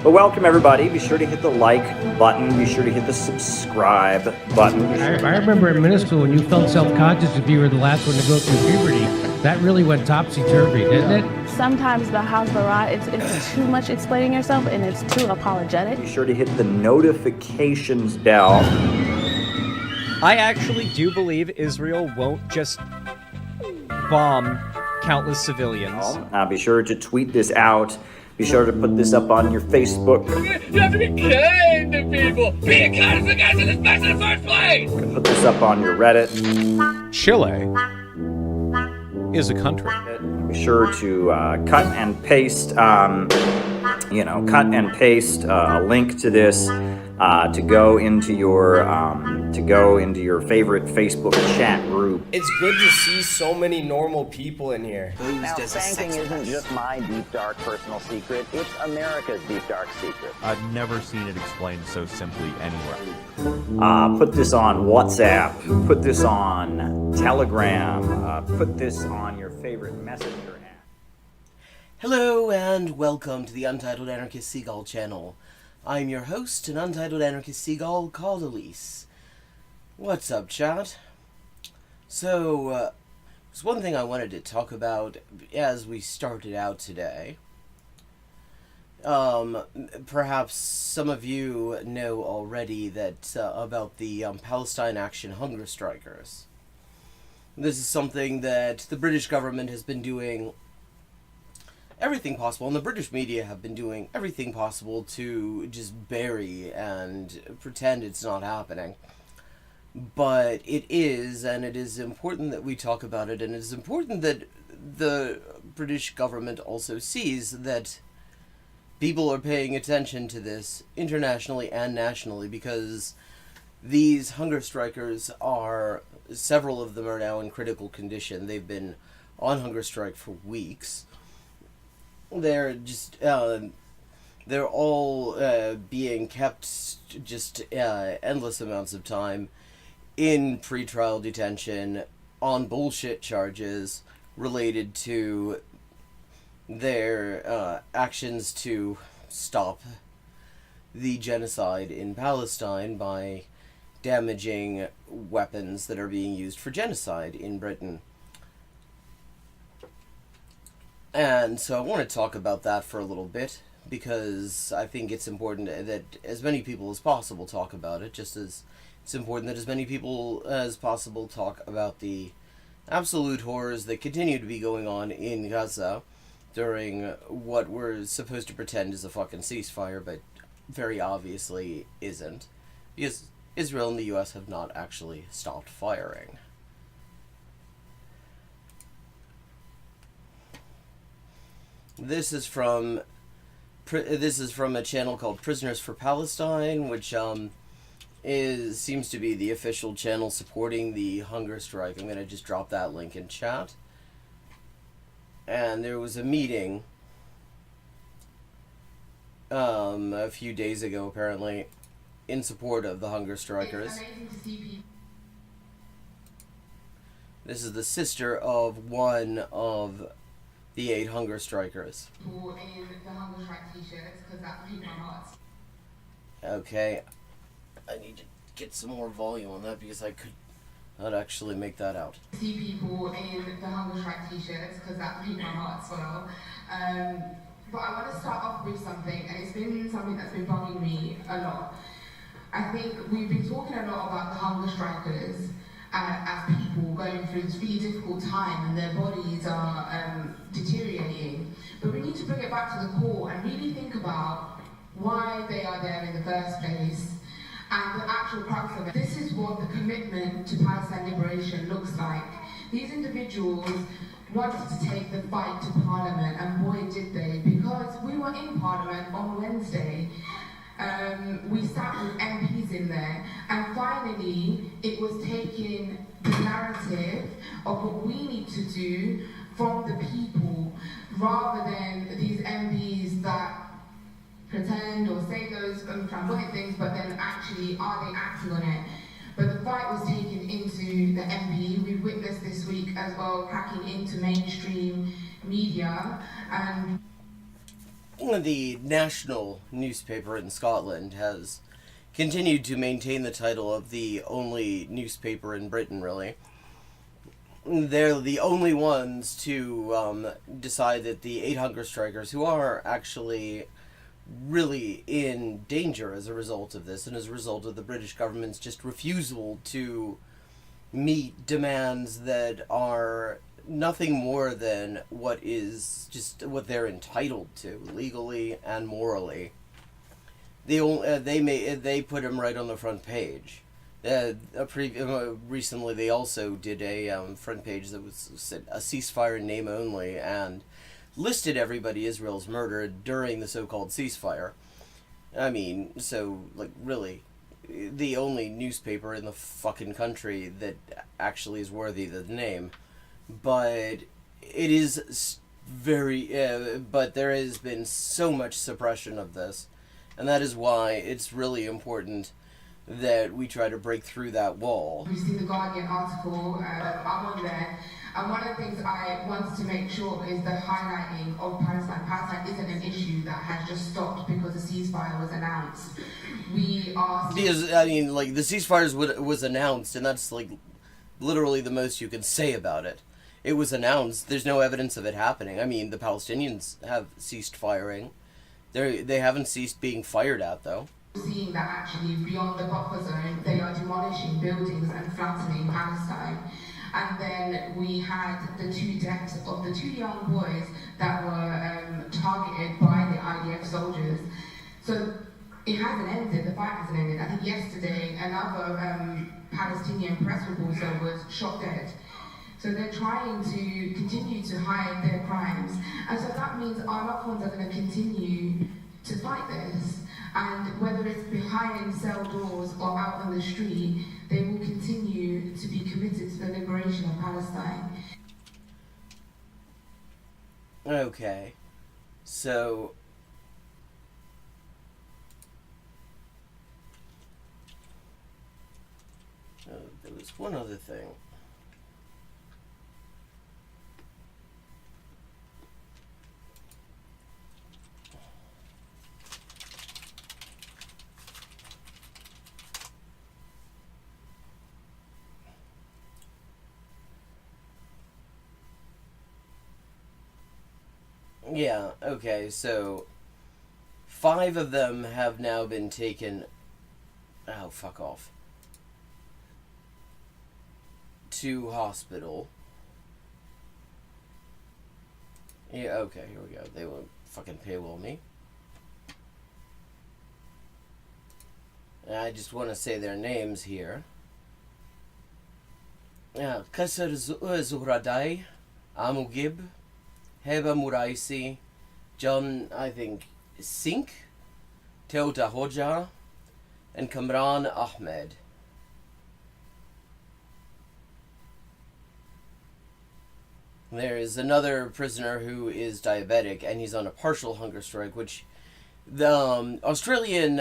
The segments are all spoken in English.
But welcome everybody. Be sure to hit the like button. Be sure to hit the subscribe button. I remember in middle school when you felt self-conscious if you were the last one to go through puberty. That really went topsy-turvy, didn't it? Sometimes the Hasbara, it's too much explaining yourself and it's too apologetic. Be sure to hit the notifications bell. I actually do believe Israel won't just bomb countless civilians. Be sure to tweet this out. Be sure to put this up on your Facebook. You have to be kind to people. Be kind to the guys in this mess in the first place. Put this up on your Reddit. Chile is a country. Be sure to cut and paste, a link to this to go into your favorite Facebook chat group. It's good to see so many normal people in here. Now, spanking isn't just my deep, dark personal secret. It's America's deep, dark secret. I've never seen it explained so simply anywhere. Put this on WhatsApp. Put this on Telegram. Put this on your favorite messenger app. Hello and welcome to the Untitled Anarchist Seagull channel. I'm your host, an Untitled Anarchist Seagull called Elise. What's up, chat? So, there's one thing I wanted to talk about as we started out today. Perhaps some of you know already that about the Palestine Action Hunger Strikers. This is something that the British government has been doing everything possible, and the British media have been doing everything possible to just bury and pretend it's not happening. But it is, and it is important that we talk about it, and it is important that the British government also sees that people are paying attention to this internationally and nationally, because these hunger strikers several of them are now in critical condition. They've been on hunger strike for weeks. They're just, they're all being kept just endless amounts of time in pretrial detention on bullshit charges related to their actions to stop the genocide in Palestine by damaging weapons that are being used for genocide in Britain. And so I want to talk about that for a little bit, because I think it's important that as many people as possible talk about it, just as it's important that as many people as possible talk about the absolute horrors that continue to be going on in Gaza during what we're supposed to pretend is a fucking ceasefire, but very obviously isn't, because Israel and the US have not actually stopped firing. This is from a channel called Prisoners for Palestine, which seems to be the official channel supporting the hunger strike. I'm going to just drop that link in chat. And there was a meeting a few days ago, apparently, in support of the hunger strikers. This is the sister of one of the 8 hunger strikers. People in the hunger strike t-shirts, because that made my heart. Okay, I need to get some more volume on that because I could not actually make that out. See people in the hunger strike t-shirts, because that made my heart swell. But I want to start off with something, and it's been something that's been bugging me a lot. I think we've been talking a lot about the hunger strikers as people going through this really difficult time and their bodies are deteriorating. But we need to bring it back to the core and really think about why they are there in the first place and the actual crux of it. This is what the commitment to Palestine liberation looks like. These individuals wanted to take the fight to Parliament, and boy did they, because we were in Parliament on Wednesday. We sat with MPs in there, and finally it was taking the narrative of what we need to do from the people, rather than these MPs that pretend or say those flamboyant things, but then actually are they acting on it? But the fight was taken into the MP. We witnessed this week as well, cracking into mainstream media, and the national newspaper in Scotland has continued to maintain the title of the only newspaper in Britain, really. They're the only ones to decide that the 8 hunger strikers, who are actually really in danger as a result of this, and as a result of the British government's just refusal to meet demands that are nothing more than what is just what they're entitled to legally and morally. They put him right on the front page. Recently, they also did a front page that said a ceasefire in name only, and listed everybody Israel's murdered during the so-called ceasefire. I mean, so, like, really, the only newspaper in the fucking country that actually is worthy of the name. But it is but there has been so much suppression of this, and that is why it's really important that we try to break through that wall. You see the Guardian article, I'm on there, and one of the things I wanted to make sure is the highlighting of Palestine. Palestine isn't an issue that has just stopped because a ceasefire was announced. Because, I mean, like, the ceasefire was announced, and that's, like, literally the most you can say about it. It was announced. There's no evidence of it happening. I mean, the Palestinians have ceased firing. They haven't ceased being fired at, though. Seeing that actually beyond the buffer zone, they are demolishing buildings and flattening Palestine. And then we had the 2 deaths of the 2 young boys that were targeted by the IDF soldiers. So it hasn't ended, the fight hasn't ended. I think yesterday another Palestinian press reporter was shot dead. So they're trying to continue to hide their crimes. And so that means our loved ones are going to continue to fight this. And whether it's behind cell doors or out on the street, they will continue to be committed to the liberation of Palestine. Okay. So there was one other thing. Yeah, okay, so 5 of them have now been taken... Oh, fuck off. To hospital. Yeah, okay, here we go. They won't fucking paywall me. And I just want to say their names here. Yeah, Qasr Zuhradai, Amugib, Heba Muraisi, John, I think, Sink, Teota Hoja, and Kamran Ahmed. There is another prisoner who is diabetic, and he's on a partial hunger strike, which the Australian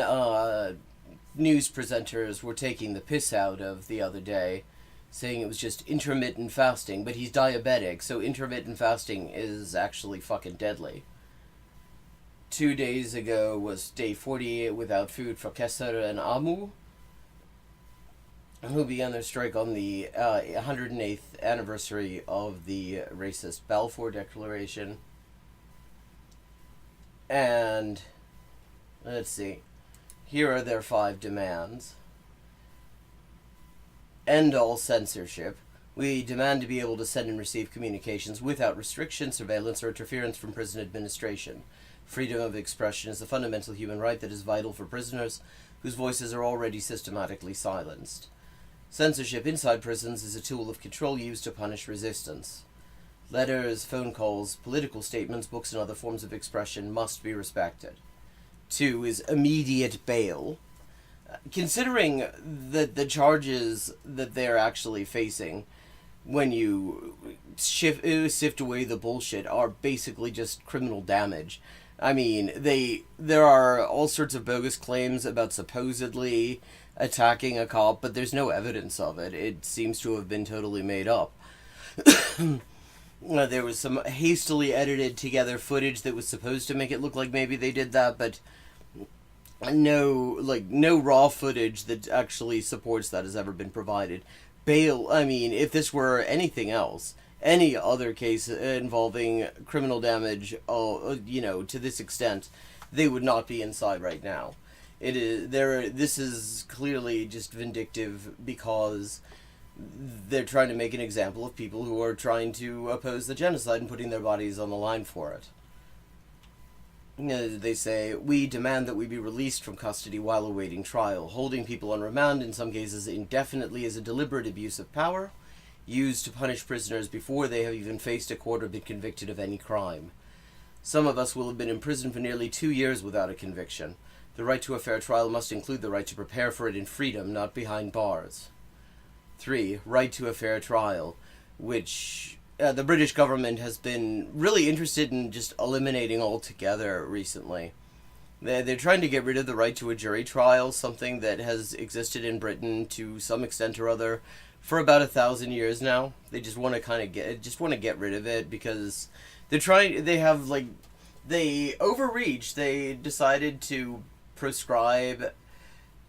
news presenters were taking the piss out of the other day, saying it was just intermittent fasting, but he's diabetic, so intermittent fasting is actually fucking deadly. 2 days ago was day 40 without food for Qasr and Amu, who began their strike on the 108th anniversary of the racist Balfour Declaration. And, let's see, here are their 5 demands. End all censorship. We demand to be able to send and receive communications without restriction, surveillance, or interference from prison administration. Freedom of expression is a fundamental human right that is vital for prisoners whose voices are already systematically silenced. Censorship inside prisons is a tool of control used to punish resistance. Letters, phone calls, political statements, books, and other forms of expression must be respected. 2 is immediate bail. Considering the charges that they're actually facing when you sift away the bullshit are basically just criminal damage. I mean, there are all sorts of bogus claims about supposedly attacking a cop, but there's no evidence of it. It seems to have been totally made up. There was some hastily edited together footage that was supposed to make it look like maybe they did that, but no raw footage that actually supports that has ever been provided. If this were anything else, any other case involving criminal damage, to this extent, they would not be inside right now. This is clearly just vindictive because they're trying to make an example of people who are trying to oppose the genocide and putting their bodies on the line for it. They say, we demand that we be released from custody while awaiting trial. Holding people on remand, in some cases indefinitely, is a deliberate abuse of power, used to punish prisoners before they have even faced a court or been convicted of any crime. Some of us will have been in prison for nearly 2 years without a conviction. The right to a fair trial must include the right to prepare for it in freedom, not behind bars. 3. Right to a fair trial, which the British government has been really interested in just eliminating altogether recently. They're trying to get rid of the right to a jury trial, something that has existed in Britain to some extent or other for about 1,000 years now. They just want to get rid of it because they overreached. They decided to proscribe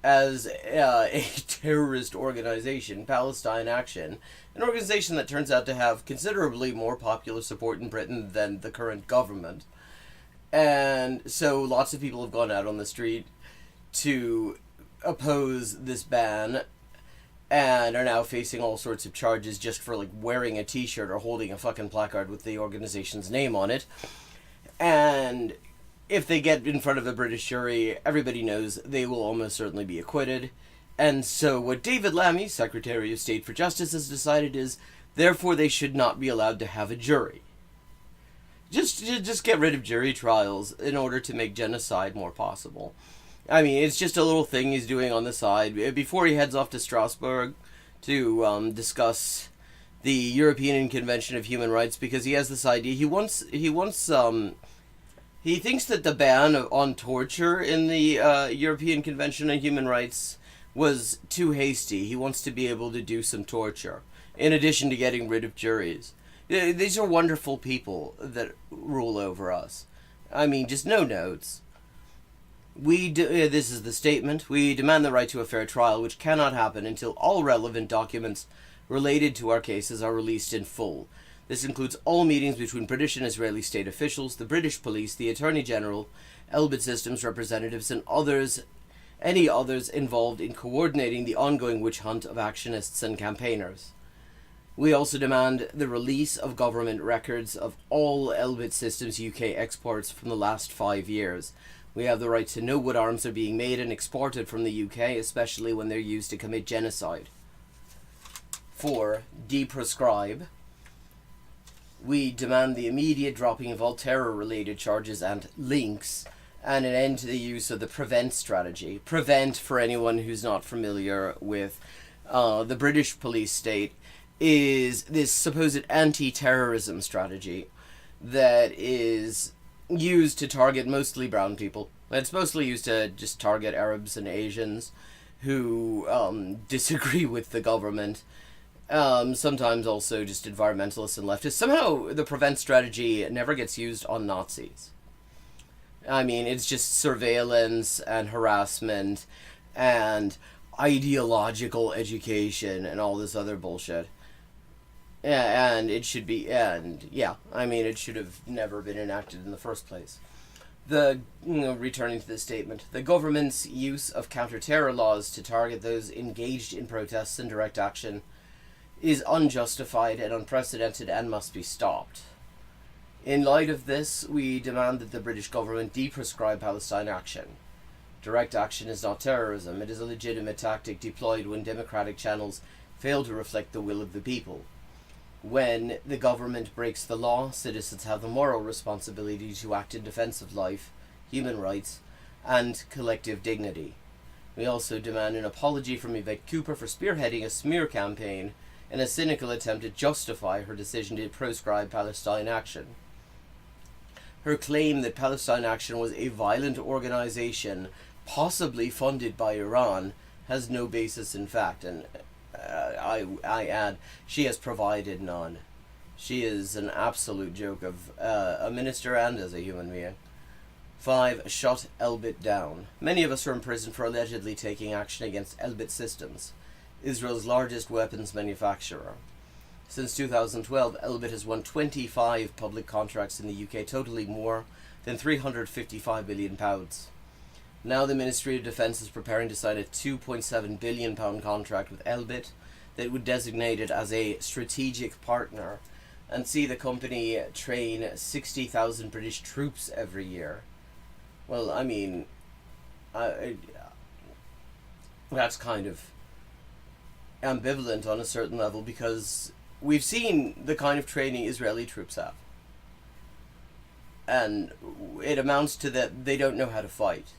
as a terrorist organization, Palestine Action, an organization that turns out to have considerably more popular support in Britain than the current government. And so lots of people have gone out on the street to oppose this ban and are now facing all sorts of charges just for wearing a t-shirt or holding a fucking placard with the organization's name on it. And if they get in front of a British jury, everybody knows they will almost certainly be acquitted. And so what David Lammy, Secretary of State for Justice, has decided is, therefore they should not be allowed to have a jury. Just get rid of jury trials in order to make genocide more possible. It's just a little thing he's doing on the side before he heads off to Strasbourg to discuss the European Convention of Human Rights, because he has this idea. He thinks that the ban on torture in the European Convention on Human Rights was too hasty. He wants to be able to do some torture, in addition to getting rid of juries. These are wonderful people that rule over us. Just no notes. This is the statement. We demand the right to a fair trial, which cannot happen until all relevant documents related to our cases are released in full. This includes all meetings between British and Israeli state officials, the British police, the Attorney General, Elbit Systems representatives, and any others involved in coordinating the ongoing witch hunt of actionists and campaigners. We also demand the release of government records of all Elbit Systems UK exports from the last 5 years. We have the right to know what arms are being made and exported from the UK, especially when they're used to commit genocide. 4. Deprescribe. We demand the immediate dropping of all terror-related charges and links, and an end to the use of the PREVENT strategy. PREVENT, for anyone who's not familiar with the British police state, is this supposed anti-terrorism strategy that is used to target mostly brown people. It's mostly used to just target Arabs and Asians who disagree with the government. Sometimes also just environmentalists and leftists. Somehow the PREVENT strategy never gets used on Nazis. It's just surveillance and harassment and ideological education and all this other bullshit. Yeah, and it should be, it should have never been enacted in the first place. Returning to this statement, the government's use of counter-terror laws to target those engaged in protests and direct action is unjustified and unprecedented and must be stopped. In light of this, we demand that the British government deprescribe Palestine Action. Direct action is not terrorism. It is a legitimate tactic deployed when democratic channels fail to reflect the will of the people. When the government breaks the law, citizens have the moral responsibility to act in defense of life, human rights, and collective dignity. We also demand an apology from Yvette Cooper for spearheading a smear campaign in a cynical attempt to justify her decision to proscribe Palestine Action. Her claim that Palestine Action was a violent organization, possibly funded by Iran, has no basis in fact, and I add, she has provided none. She is an absolute joke of a minister and as a human being. 5. Shut Elbit down. Many of us are in prison for allegedly taking action against Elbit Systems, Israel's largest weapons manufacturer. Since 2012, Elbit has won 25 public contracts in the UK, totaling more than £355 billion. Now the Ministry of Defence is preparing to sign a £2.7 billion contract with Elbit that would designate it as a strategic partner and see the company train 60,000 British troops every year. Well, I mean, that's kind of ambivalent on a certain level, because we've seen the kind of training Israeli troops have. And it amounts to that they don't know how to fight.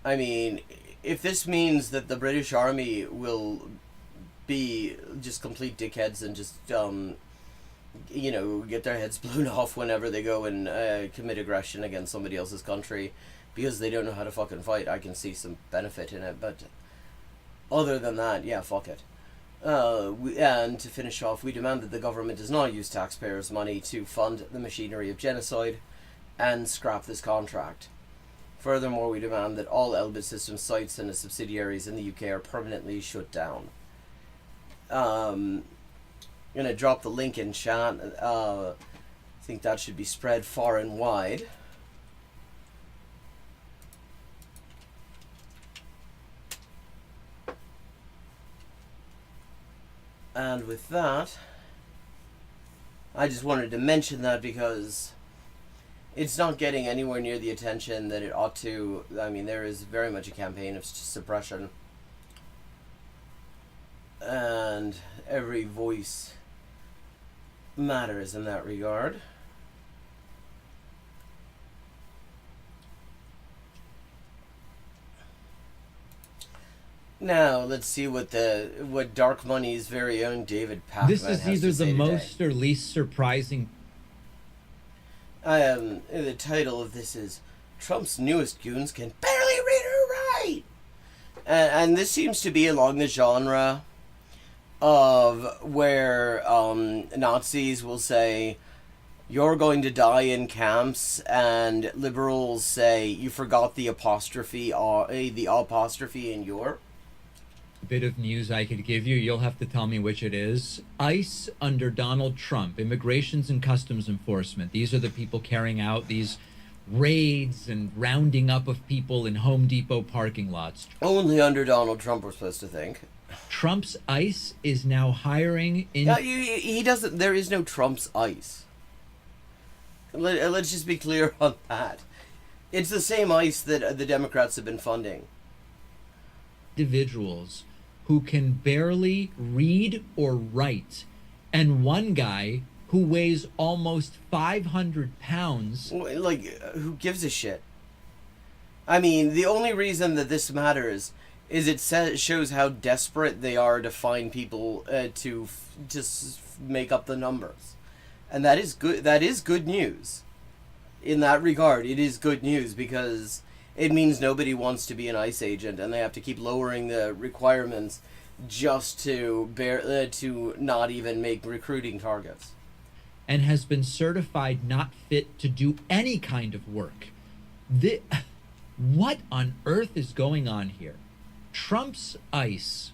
I mean, if this means that the British Army will be just complete dickheads and just, you know, get their heads blown off whenever they go and commit aggression against somebody else's country because they don't know how to fucking fight, I can see some benefit in it. But other than that, yeah, fuck it. And to finish off, we demand that the government does not use taxpayers' money to fund the machinery of genocide and scrap this contract. Furthermore, we demand that all Elbit Systems sites and its subsidiaries in the UK are permanently shut down. I'm going to drop the link in chat. I think that should be spread far and wide. And with that, I just wanted to mention that because it's not getting anywhere near the attention that it ought to. I mean, there is very much a campaign of suppression. And every voice matters in that regard. Now, let's see what Dark Money's very own David Pacman This is has either to say the today. most or least surprising. The title of this is Trump's newest goons can barely read or write. And this seems to be along the genre of where Nazis will say, you're going to die in camps, and liberals say, you forgot the apostrophe in your. Bit of news I could give you. You'll have to tell me which it is. ICE under Donald Trump, Immigrations and Customs Enforcement. These are the people carrying out these raids and rounding up of people in Home Depot parking lots. Only under Donald Trump, we're supposed to think. Trump's ICE is now hiring in. He doesn't. There is no Trump's ICE. Let's just be clear on that. It's the same ICE that the Democrats have been funding. Individuals who can barely read or write, and one guy who weighs almost 500 pounds. Like, who gives a shit? I mean, the only reason that this matters is it shows how desperate they are to find people to just make up the numbers. And that is good. That is good news. In that regard, it is good news because it means nobody wants to be an ICE agent, and they have to keep lowering the requirements just to not even make recruiting targets. And has been certified not fit to do any kind of work. What on earth is going on here? Trump's ICE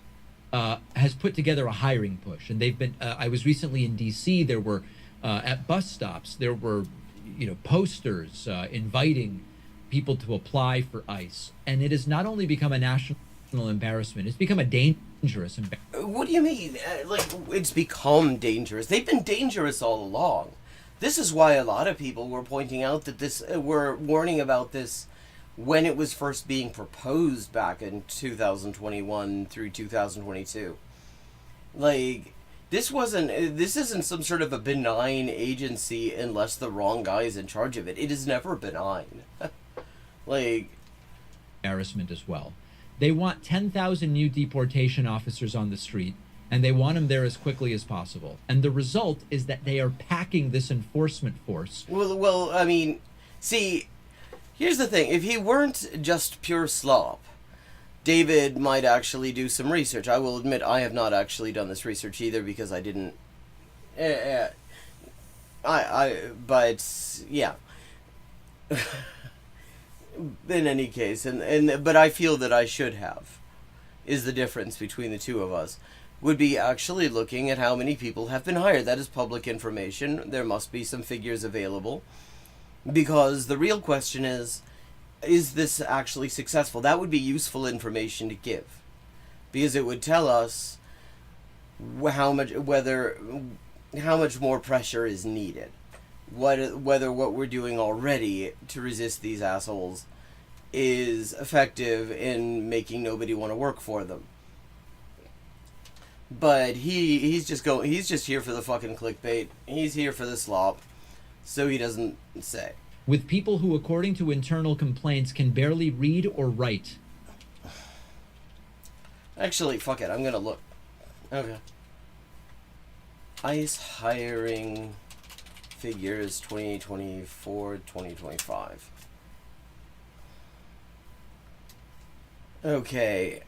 has put together a hiring push, and they've been. I was recently in D.C. There were at bus stops. There were, posters inviting people to apply for ICE, and it has not only become a national embarrassment; it's become a dangerous embarrassment. What do you mean? It's become dangerous. They've been dangerous all along. This is why a lot of people were pointing out that were warning about this when it was first being proposed back in 2021 through 2022. This isn't some sort of a benign agency unless the wrong guy is in charge of it. It is never benign. Embarrassment as well. They want 10,000 new deportation officers on the street, and they want them there as quickly as possible. And the result is that they are packing this enforcement force. Well, I mean, see, here's the thing. If he weren't just pure slop, David might actually do some research. I will admit I have not actually done this research either because I didn't But yeah. In any case, but I feel that I should have, is the difference between the two of us, would be actually looking at how many people have been hired. That is public information. There must be some figures available. Because the real question is this actually successful? That would be useful information to give. Because it would tell us how much more pressure is needed. Whether what we're doing already to resist these assholes is effective in making nobody want to work for them. But he's just here for the fucking clickbait. He's here for the slop, so he doesn't say. With people who, according to internal complaints, can barely read or write. Actually, fuck it. I'm gonna look. Okay. ICE hiring figures 2024, 2025. Okay.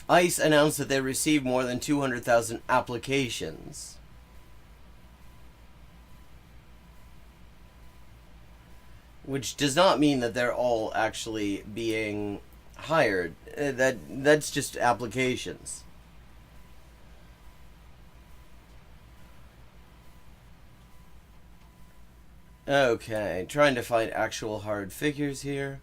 ICE announced that they received more than 200,000 applications. Which does not mean that they're all actually being hired. That's just applications. Okay, trying to find actual hard figures here.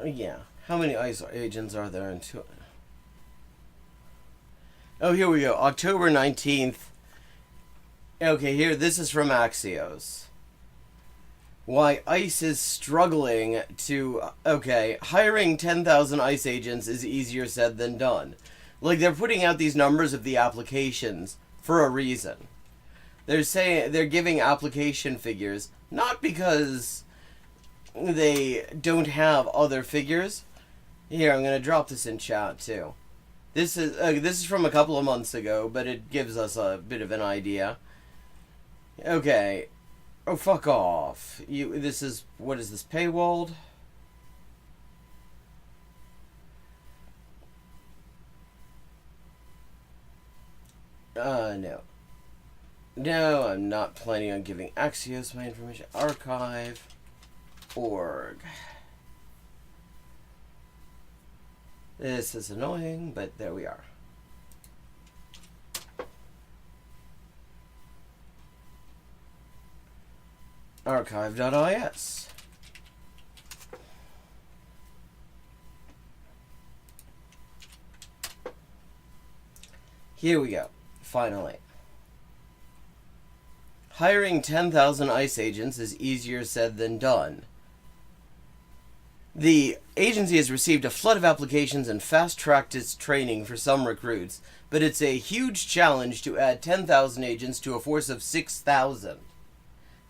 Yeah, how many ICE agents are there in two? Oh, here we go. October 19th. Okay, here, this is from Axios. Why ICE is struggling to... Okay, hiring 10,000 ICE agents is easier said than done. Like, they're putting out these numbers of the applications for a reason. They're saying... They're giving application figures, not because they don't have other figures. Here, I'm going to drop this in chat, too. This is from a couple of months ago, but it gives us a bit of an idea. Okay. Oh, fuck off. This is... What is this? Paywalled? No. No, I'm not planning on giving Axios my information. Archive. Org. This is annoying, but there we are. Archive.is. Here we go. Finally. Hiring 10,000 ICE agents is easier said than done. The agency has received a flood of applications and fast-tracked its training for some recruits, but it's a huge challenge to add 10,000 agents to a force of 6,000.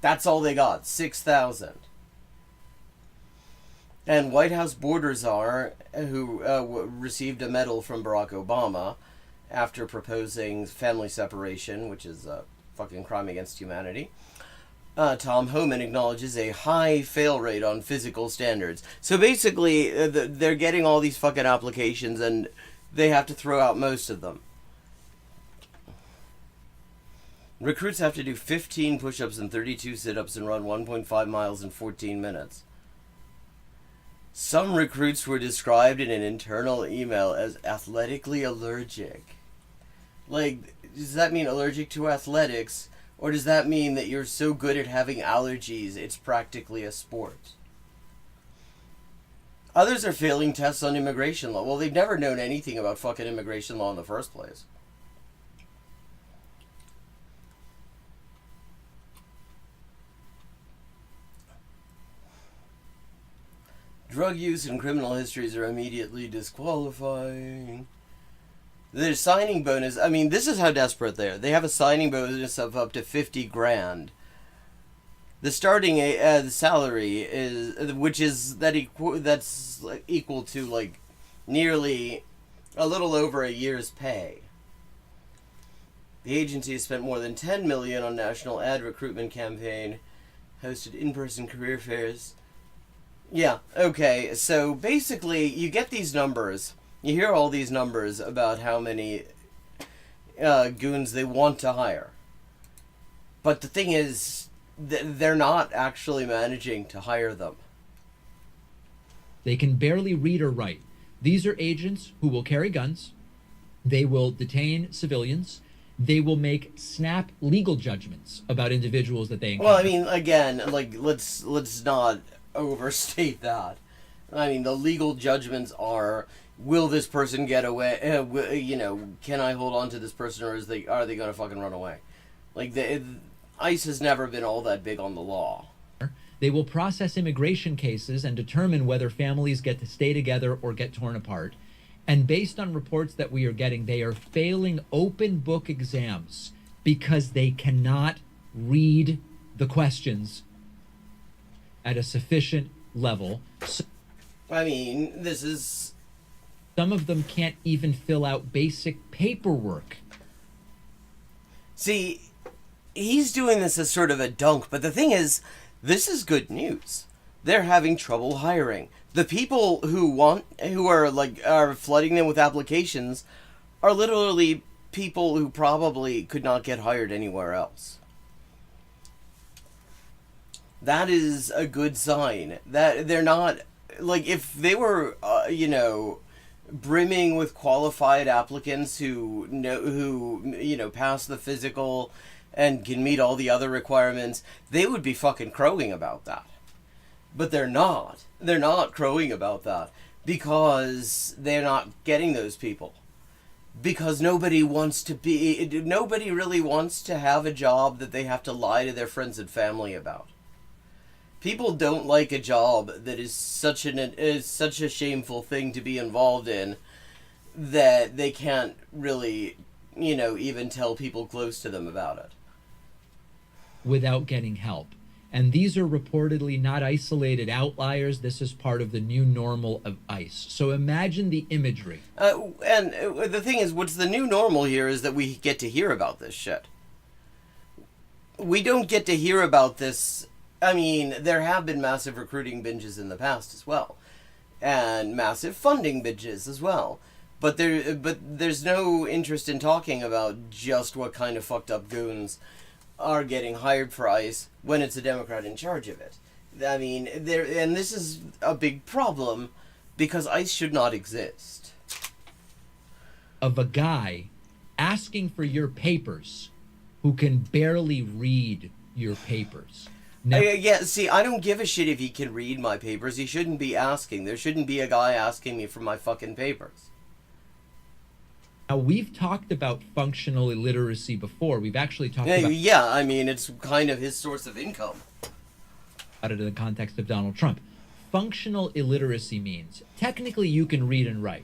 That's all they got, 6,000. And White House border czar, who received a medal from Barack Obama after proposing family separation, which is a fucking crime against humanity, Tom Homan acknowledges a high fail rate on physical standards. So basically, they're getting all these fucking applications and they have to throw out most of them. Recruits have to do 15 push-ups and 32 sit-ups and run 1.5 miles in 14 minutes. Some recruits were described in an internal email as athletically allergic. Like, does that mean allergic to athletics? Or does that mean that you're so good at having allergies, it's practically a sport? Others are failing tests on immigration law. Well, they've never known anything about fucking immigration law in the first place. Drug use and criminal histories are immediately disqualifying. Their signing bonus, I mean, this is how desperate they are. They have a signing bonus of up to 50 grand. The starting salary is, which is that's like equal to like nearly a little over a year's pay. The agency has spent more than $10 million on national ad recruitment campaign, hosted in-person career fairs. Yeah, okay, so basically you get these numbers. You hear all these numbers about how many goons they want to hire. But the thing is, they're not actually managing to hire them. They can barely read or write. These are agents who will carry guns. They will detain civilians. They will make snap legal judgments about individuals that they encounter. Well, I mean, again, like, let's not overstate that. I mean, the legal judgments are, will this person get away? Can I hold on to this person, or are they going to fucking run away? Like, ICE has never been all that big on the law. They will process immigration cases and determine whether families get to stay together or get torn apart. And based on reports that we are getting, they are failing open book exams because they cannot read the questions at a sufficient level. I mean, this is... Some of them can't even fill out basic paperwork. See, he's doing this as sort of a dunk, but the thing is, this is good news. They're having trouble hiring. The people who are flooding them with applications are literally people who probably could not get hired anywhere else. That is a good sign. That they're not, like, if they were, brimming with qualified applicants who pass the physical and can meet all the other requirements, they would be fucking crowing about that. But they're not. They're not crowing about that because they're not getting those people. Because nobody really wants to have a job that they have to lie to their friends and family about. People don't like a job that is such a shameful thing to be involved in that they can't really, even tell people close to them about it. Without getting help. And these are reportedly not isolated outliers. This is part of the new normal of ICE. So imagine the imagery. And the thing is, what's the new normal here is that we get to hear about this shit. We don't get to hear about this. I mean, there have been massive recruiting binges in the past as well. And massive funding binges as well. But there's no interest in talking about just what kind of fucked up goons are getting hired for ICE when it's a Democrat in charge of it. I mean, and this is a big problem because ICE should not exist. Of a guy asking for your papers who can barely read your papers. Now, see, I don't give a shit if he can read my papers. He shouldn't be asking. There shouldn't be a guy asking me for my fucking papers. Now, we've talked about functional illiteracy before. We've actually talked about... Yeah, I mean, it's kind of his source of income. About it in the context of Donald Trump. Functional illiteracy means, technically you can read and write.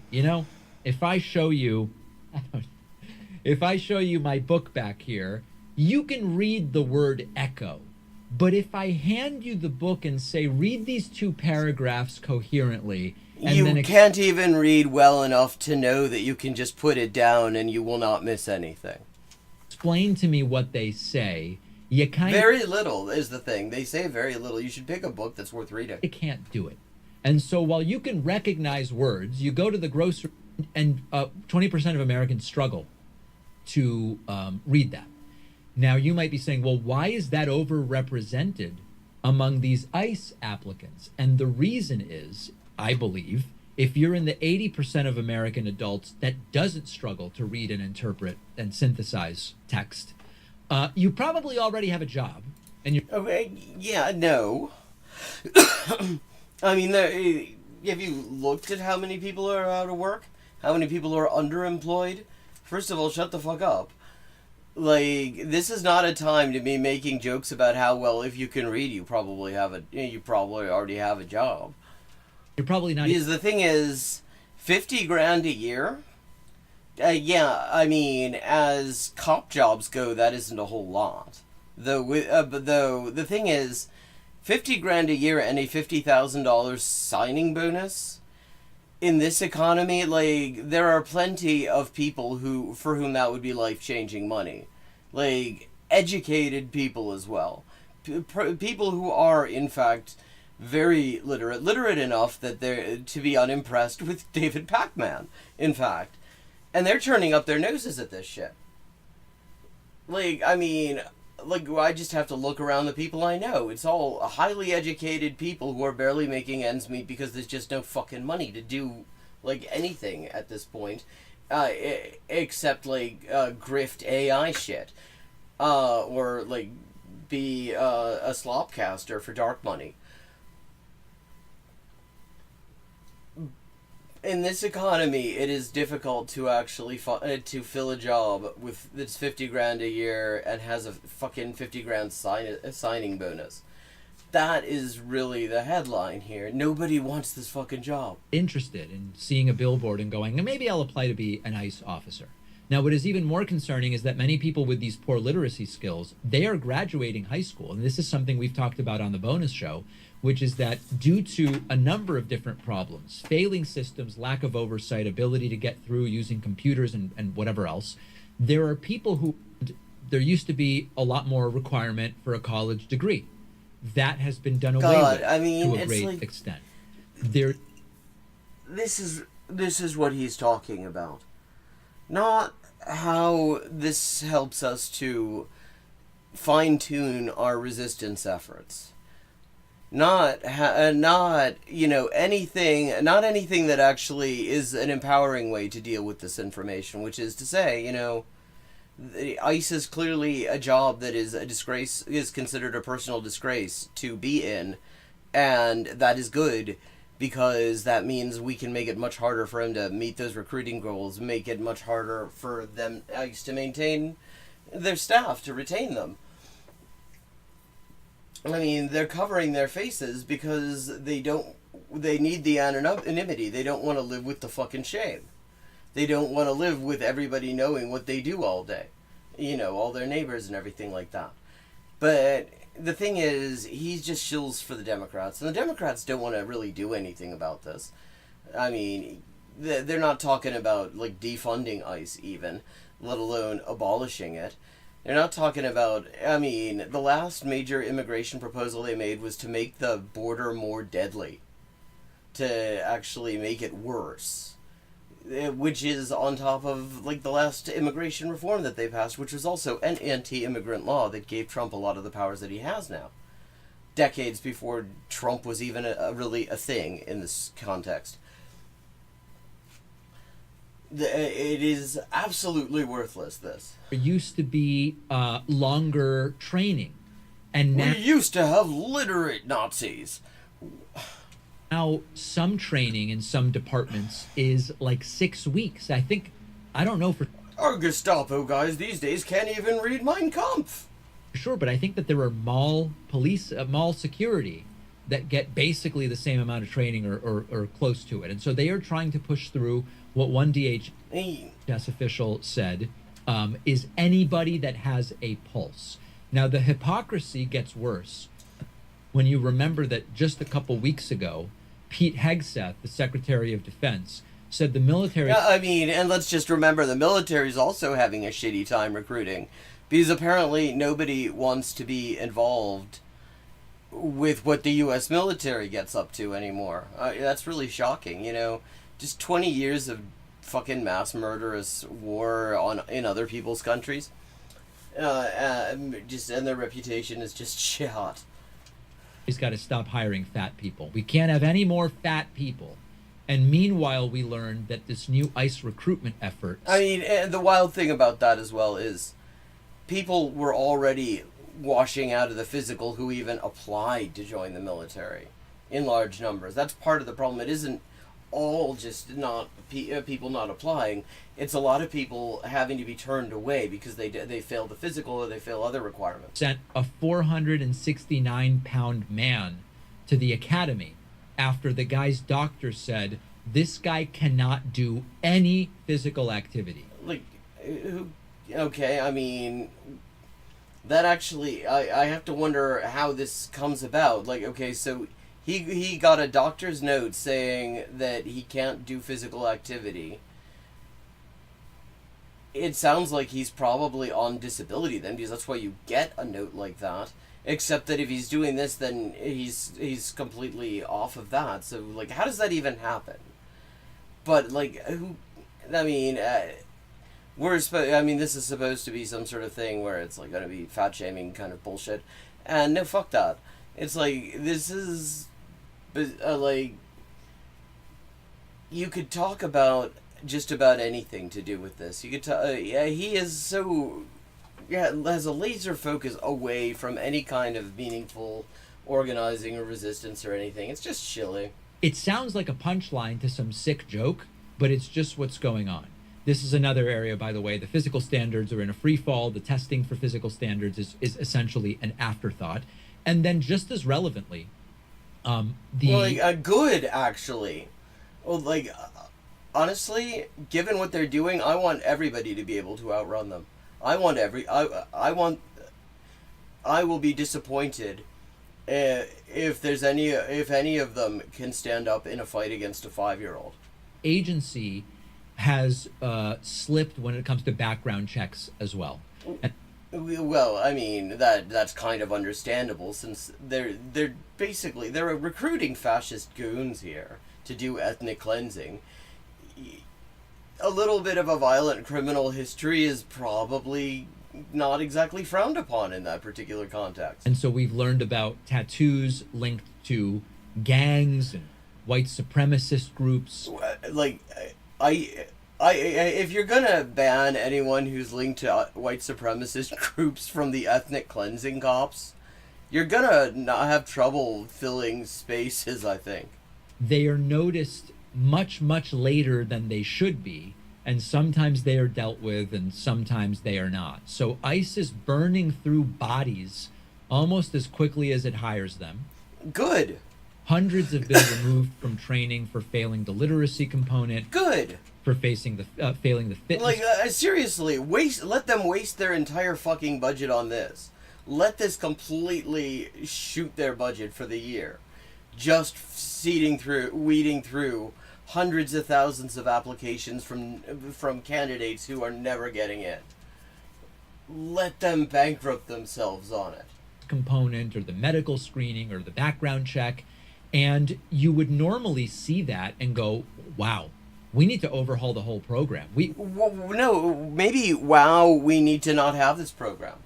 If I show you my book back here, you can read the word echo. But if I hand you the book and say, read these 2 paragraphs coherently... You can't even read well enough to know that you can just put it down and you will not miss anything. Explain to me what they say. Very little is the thing. They say very little. You should pick a book that's worth reading. You can't do it. And so while you can recognize words, you go to the grocery and 20% of Americans struggle to read that. Now you might be saying, well, why is that overrepresented among these ICE applicants? And the reason is, I believe, if you're in the 80% of American adults that doesn't struggle to read and interpret and synthesize text, you probably already have a job. And you no. I mean, have you looked at how many people are out of work? How many people are underemployed? First of all, shut the fuck up. Like, this is not a time to be making jokes about how, well, if you can read, you probably already have a job. You're probably not. Because the thing is, $50,000 a year? I mean, as cop jobs go, that isn't a whole lot. But the thing is, $50,000 a year and a $50,000 signing bonus in this economy, like, there are plenty of people for whom that would be life-changing money, like educated people as well, people who are in fact very literate enough that they're to be unimpressed with David Pac-Man, in fact, and they're turning up their noses at this shit. Like, I mean, like, I just have to look around the people I know. It's all highly educated people who are barely making ends meet because there's just no fucking money to do, like, anything at this point, except, like, grift AI shit, or, like, be a slopcaster for dark money. In this economy, it is difficult to actually to fill a job with that's $50,000 a year and has a fucking $50,000 signing bonus. That is really the headline here. Nobody wants this fucking job. Interested in seeing a billboard and going, maybe I'll apply to be an ICE officer. Now, what is even more concerning is that many people with these poor literacy skills, they are graduating high school. And this is something we've talked about on the bonus show, which is that due to a number of different problems, failing systems, lack of oversight, ability to get through using computers and whatever else, there are people who, there used to be a lot more requirement for a college degree. That has been done away with to a great extent. This is what he's talking about. Not how this helps us to fine-tune our resistance efforts. Not anything that actually is an empowering way to deal with this information, which is to say, ICE is clearly a job that is a disgrace, is considered a personal disgrace to be in, and that is good because that means we can make it much harder for him to meet those recruiting goals, make it much harder for them, ICE, to maintain their staff, to retain them. I mean, they're covering their faces because they need the anonymity. They don't want to live with the fucking shame. They don't want to live with everybody knowing what they do all day. All their neighbors and everything like that. But the thing is, he just shills for the Democrats. And the Democrats don't want to really do anything about this. I mean, they're not talking about, like, defunding ICE even, let alone abolishing it. They're not talking about, the last major immigration proposal they made was to make the border more deadly. To actually make it worse. Which is on top of, like, the last immigration reform that they passed, which was also an anti-immigrant law that gave Trump a lot of the powers that he has now. Decades before Trump was even really a thing in this context. It is absolutely worthless, this. There used to be longer training. And now, we used to have literate Nazis. Now, some training in some departments is like 6 weeks. I don't know for... Our Gestapo guys these days can't even read Mein Kampf. Sure, but I think that there are mall security that get basically the same amount of training or close to it. And so they are trying to push through what one DHS official said is anybody that has a pulse. Now, the hypocrisy gets worse when you remember that just a couple weeks ago, Pete Hegseth, the Secretary of Defense, said the military... and let's just remember the military is also having a shitty time recruiting because apparently nobody wants to be involved with what the U.S. military gets up to anymore. That's really shocking, Just 20 years of fucking mass murderous war in other people's countries. And their reputation is just shot. He's got to stop hiring fat people. We can't have any more fat people. And meanwhile, we learned that this new ICE recruitment effort... and the wild thing about that as well is people were already washing out of the physical who even applied to join the military in large numbers. That's part of the problem. It isn't all just not people not applying. It's a lot of people having to be turned away because they fail the physical or they fail other requirements. Sent a 469-pound man to the academy after the guy's doctor said this guy cannot do any physical activity. Okay, That actually, I have to wonder how this comes about. Like, okay, so he got a doctor's note saying that he can't do physical activity. It sounds like he's probably on disability then, because that's why you get a note like that. Except that if he's doing this, then he's completely off of that. So, like, how does that even happen? But, like, who... I mean, this is supposed to be some sort of thing where it's, like, going to be fat-shaming kind of bullshit. And no, fuck that. It's like, this is... like... You could talk about just about anything to do with this. You could he is so... has a laser focus away from any kind of meaningful organizing or resistance or anything. It's just shilling. It sounds like a punchline to some sick joke, but it's just what's going on. This is another area, by the way. The physical standards are in a free fall. The testing for physical standards is essentially an afterthought. And then just as relevantly, good, actually. Well, like, honestly, given what they're doing, I want everybody to be able to outrun them. I will be disappointed if any of them can stand up in a fight against a 5-year-old. Agency has slipped when it comes to background checks as well. Well, I mean, that's kind of understandable, since they're recruiting fascist goons here to do ethnic cleansing. A little bit of a violent criminal history is probably not exactly frowned upon in that particular context. And so we've learned about tattoos linked to gangs and white supremacist groups. Like, if you're gonna ban anyone who's linked to white supremacist groups from the ethnic cleansing cops, you're gonna not have trouble filling spaces, I think. They are noticed much, much later than they should be, and sometimes they are dealt with and sometimes they are not. So ICE is burning through bodies almost as quickly as it hires them. Good. Hundreds have been removed from training for failing the literacy component. Good. For failing the fitness. Like, seriously, let them waste their entire fucking budget on this. Let this completely shoot their budget for the year. Just weeding through hundreds of thousands of applications from candidates who are never getting in. Let them bankrupt themselves on it. Component, or the medical screening, or the background check, and you would normally see that and go, wow, we need to overhaul the whole program. We need to not have this program.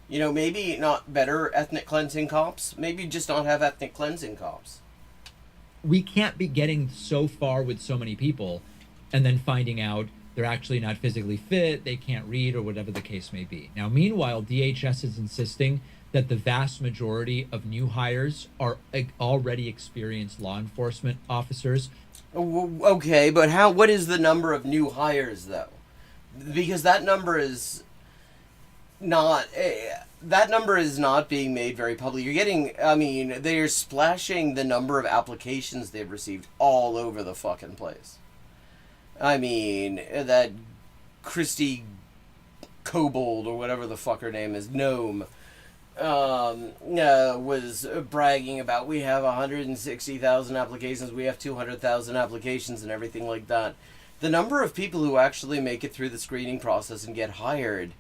You know, maybe not better ethnic cleansing cops, maybe just not have ethnic cleansing cops. We can't be getting so far with so many people and then finding out they're actually not physically fit, they can't read, or whatever the case may be. Now, meanwhile, DHS is insisting that the vast majority of new hires are already experienced law enforcement officers. Okay, but what is the number of new hires, though? Because that number is not being made very public. They're splashing the number of applications they've received all over the fucking place. I mean, that Christy Kobold, or whatever the fuck her name is, Gnome, was bragging about, we have 160,000 applications, we have 200,000 applications and everything like that. The number of people who actually make it through the screening process and get hired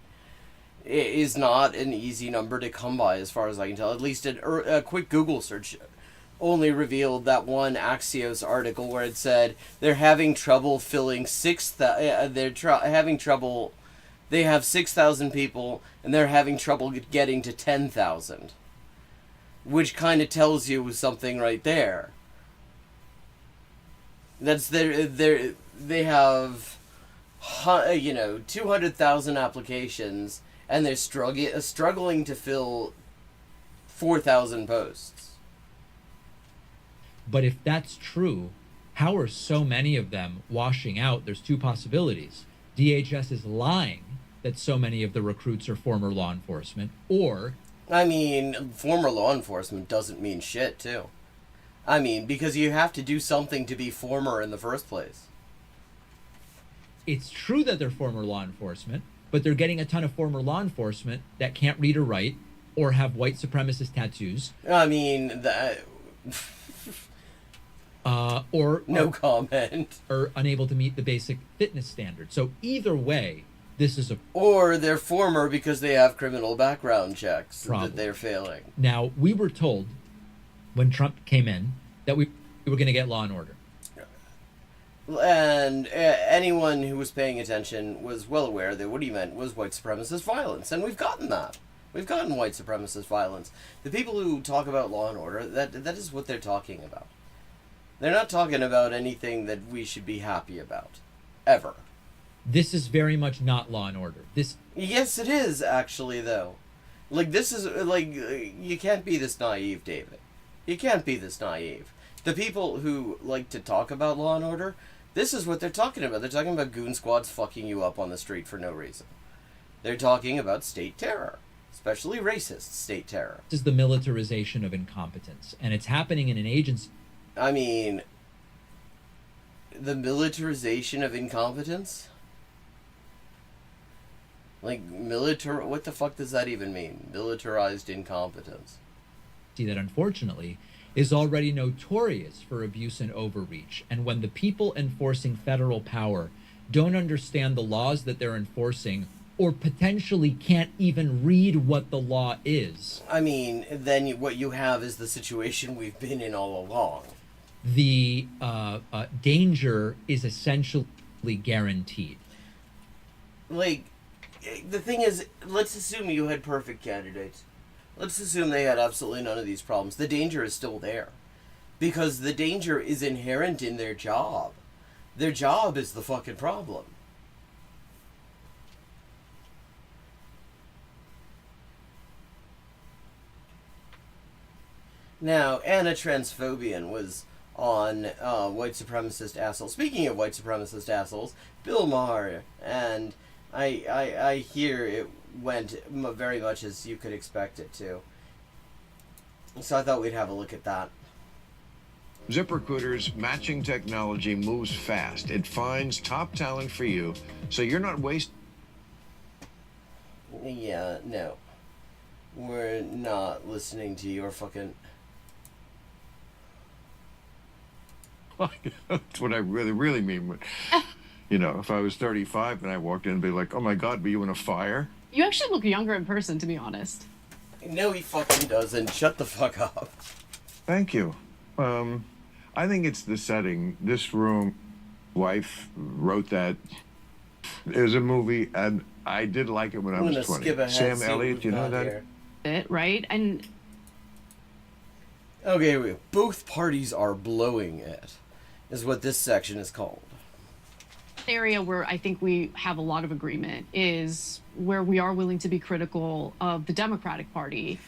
is not an easy number to come by, as far as I can tell. At least a quick Google search only revealed that one Axios article where it said they're having trouble filling they have 6,000 people, and they're having trouble getting to 10,000. Which kind of tells you something right there. They have 200,000 applications, and they're struggling to fill 4,000 posts. But if that's true, how are so many of them washing out? There's two possibilities. DHS is lying that so many of the recruits are former law enforcement, or... I mean, former law enforcement doesn't mean shit, too. I mean, because you have to do something to be former in the first place. It's true that they're former law enforcement, but they're getting a ton of former law enforcement that can't read or write or have white supremacist tattoos. I mean, that... or no comment. Or unable to meet the basic fitness standard. So either way, this is a... Or they're former because they have criminal background checks that they're failing. Now, we were told when Trump came in that we were going to get law and order. And anyone who was paying attention was well aware that what he meant was white supremacist violence. And we've gotten that. We've gotten white supremacist violence. The people who talk about law and order, that is what they're talking about. They're not talking about anything that we should be happy about. Ever. This is very much not law and order. Yes, it is, actually, though. Like, this is, like, you can't be this naive, David. You can't be this naive. The people who like to talk about law and order, this is what they're talking about. They're talking about goon squads fucking you up on the street for no reason. They're talking about state terror. Especially racist state terror. This is the militarization of incompetence. And it's happening in an agency. I mean, the militarization of incompetence? Like, what the fuck does that even mean? Militarized incompetence. That unfortunately is already notorious for abuse and overreach. And when the people enforcing federal power don't understand the laws that they're enforcing, or potentially can't even read what the law is. I mean, then what you have is the situation we've been in all along. The danger is essentially guaranteed. Like, the thing is, let's assume you had perfect candidates. Let's assume they had absolutely none of these problems. The danger is still there. Because the danger is inherent in their job. Their job is the fucking problem. Now, Anna Transphobian was on white supremacist assholes. Speaking of white supremacist assholes, Bill Maher, and I hear it went very much as you could expect it to. So I thought we'd have a look at that. ZipRecruiter's matching technology moves fast. It finds top talent for you, so you're not wasting... Yeah, no. We're not listening to your fucking... That's what I really mean. You know, if I was 35 and I walked in and be like, oh my God, were you in a fire? You actually look younger in person, to be honest. No, he fucking doesn't. Shut the fuck up. Thank you. I think it's the setting. This room, wife wrote that. It was a movie, and I did like it when I was 20. Sam Elliott, you know that? It, right? And okay, both parties are blowing it, is what this section is called. Area where I think we have a lot of agreement is where we are willing to be critical of the Democratic Party.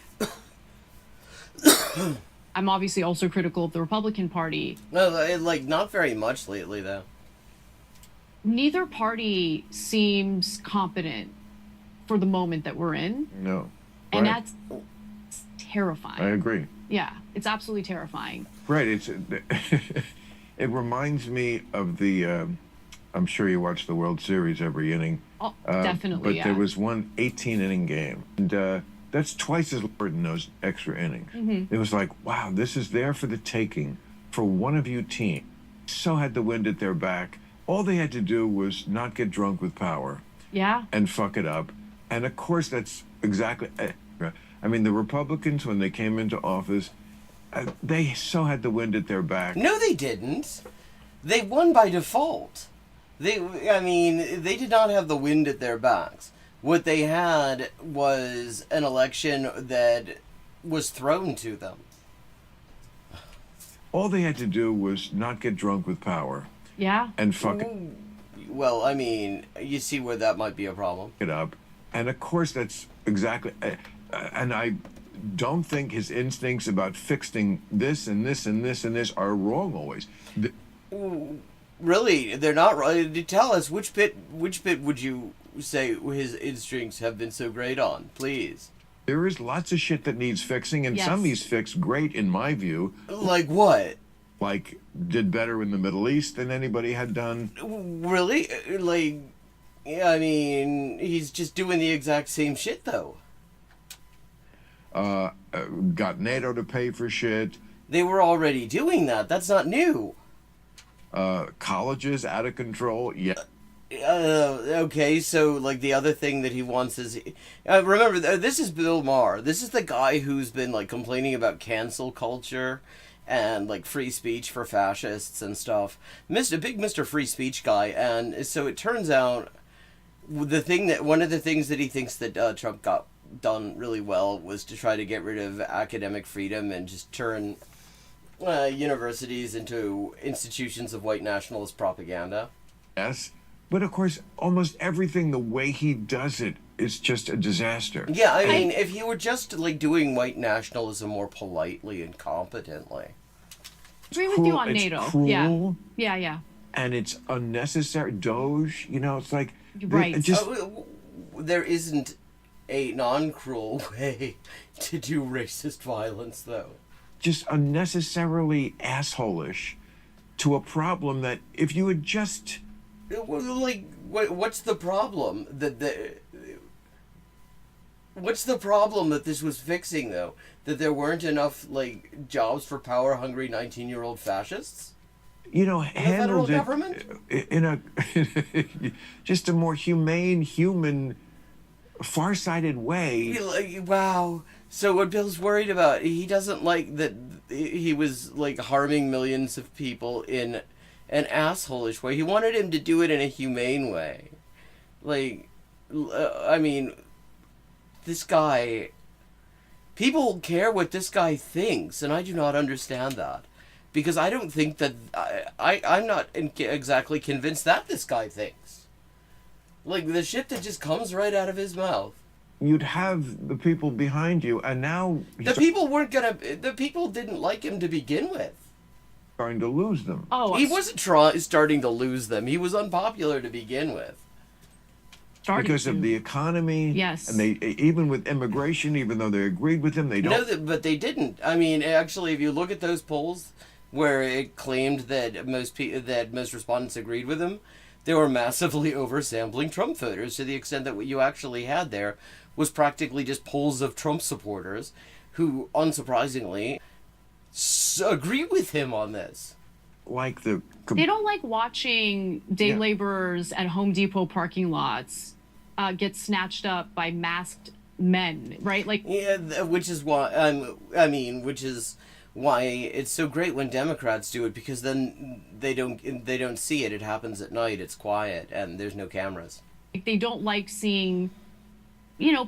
I'm obviously also critical of the Republican Party. No, like, not very much lately, though. Neither party seems competent for the moment that we're in. No. And right. that's terrifying. I agree. Yeah, it's absolutely terrifying. Right. It reminds me of the... I'm sure you watch the World Series every inning. Oh, definitely, but yeah. There was one 18-inning game, and that's twice as important in those extra innings. Mm-hmm. It was like, wow, this is there for the taking for one of you team. So had the wind at their back. All they had to do was not get drunk with power. Yeah. And fuck it up. And of course, that's exactly... I mean, the Republicans, when they came into office, they so had the wind at their back. No, they didn't. They won by default. They did not have the wind at their backs. What they had was an election that was thrown to them. All they had to do was not get drunk with power. Yeah. And fuck it. Well, I mean, you see where that might be a problem. It up. And of course, that's exactly... and I don't think his instincts about fixing this and this and this and this are wrong always. Really, they're not right. Tell us, which bit would you say his instincts have been so great on, please? There is lots of shit that needs fixing, and yes. some he's fixed great, in my view. Like what? Like, did better in the Middle East than anybody had done. Really? Like, Yeah, I mean, he's just doing the exact same shit, though. Got NATO to pay for shit. They were already doing that. That's not new. Colleges out of control. Yeah. Okay, so like the other thing that he wants is, remember, this is Bill Maher. This is the guy who's been like complaining about cancel culture and like free speech for fascists and stuff. Big Mr. Free Speech guy, and so it turns out one of the things that he thinks that Trump got done really well was to try to get rid of academic freedom and just turn universities into institutions of white nationalist propaganda. Yes, but of course, almost everything, the way he does it, is just a disaster. Yeah, I mean, if he were just like doing white nationalism more politely and competently. Agree with you on it's NATO. Cruel, Yeah. and it's unnecessary. Doge, it's like right. There isn't a non-cruel way to do racist violence, though. Just unnecessarily asshole-ish to a problem that if you had just... Like, what's the problem? What's the problem that this was fixing, though? That there weren't enough, like, jobs for power-hungry 19-year-old fascists? Handled it government? in a just a more humane, human, far-sighted way. Wow. So what Bill's worried about, he doesn't like that he was like harming millions of people in an asshole-ish way. He wanted him to do it in a humane way. Like, I mean, this guy, people care what this guy thinks, and I do not understand that. Because I don't think that, I'm not exactly convinced that this guy thinks. Like, the shit that just comes right out of his mouth. You'd have the people behind you, and now... The people didn't like him to begin with. Starting to lose them. Oh, he wasn't starting to lose them. He was unpopular to begin with. Because of the economy. Yes. And they, even with immigration, even though they agreed with him, they don't... No, but they didn't. I mean, actually, if you look at those polls where it claimed that most respondents agreed with him, they were massively oversampling Trump voters to the extent that what you actually had there was practically just polls of Trump supporters who, unsurprisingly, agree with him on this. Like they don't like watching day laborers at Home Depot parking lots get snatched up by masked men, right? Like, yeah, which is why which is why it's so great when Democrats do it, because then they don't see it. It happens at night. It's quiet and there's no cameras. They don't like seeing,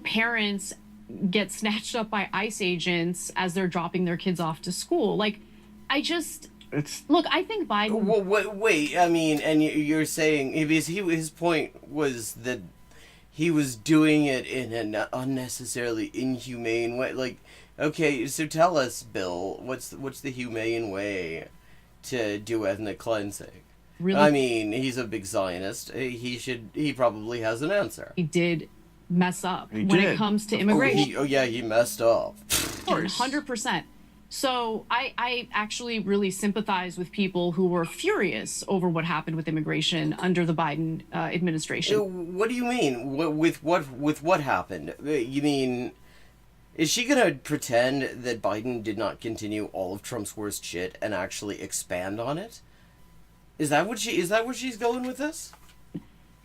parents get snatched up by ICE agents as they're dropping their kids off to school. Like, look, I think Biden... Well, wait, I mean, and you're saying, because his point was that he was doing it in an unnecessarily inhumane way. Like, okay, so tell us, Bill, what's the humane way to do ethnic cleansing? Really? I mean, he's a big Zionist. He probably has an answer. He did mess up when it comes to immigration. He messed up. 100%. So I actually really sympathize with people who were furious over what happened with immigration under the Biden administration. What do you mean? With what happened? You mean, is she gonna pretend that Biden did not continue all of Trump's worst shit and actually expand on it? Is that where she's going with this?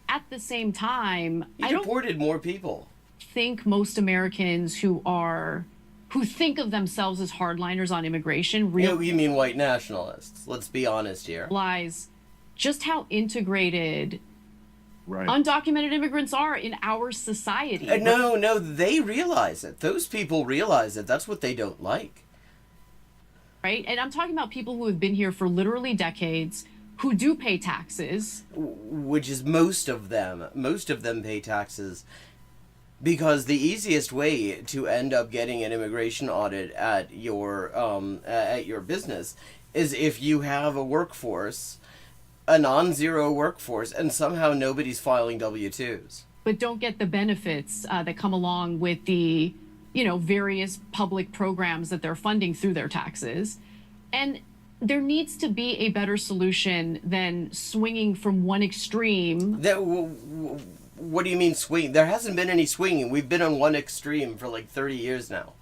At the same time, he deported more people. Think most Americans who think of themselves as hardliners on immigration you mean white nationalists? Let's be honest here. Realize just how integrated undocumented immigrants are in our society. No, they realize it. Those people realize it. That's what they don't like. Right? And I'm talking about people who have been here for literally decades, who do pay taxes. Which is most of them. Most of them pay taxes. Because the easiest way to end up getting an immigration audit at your business is if you have a workforce, a non-zero workforce, and somehow nobody's filing W-2s. But don't get the benefits that come along with the, various public programs that they're funding through their taxes. And there needs to be a better solution than swinging from one extreme. What do you mean swing? There hasn't been any swinging. We've been on one extreme for like 30 years now.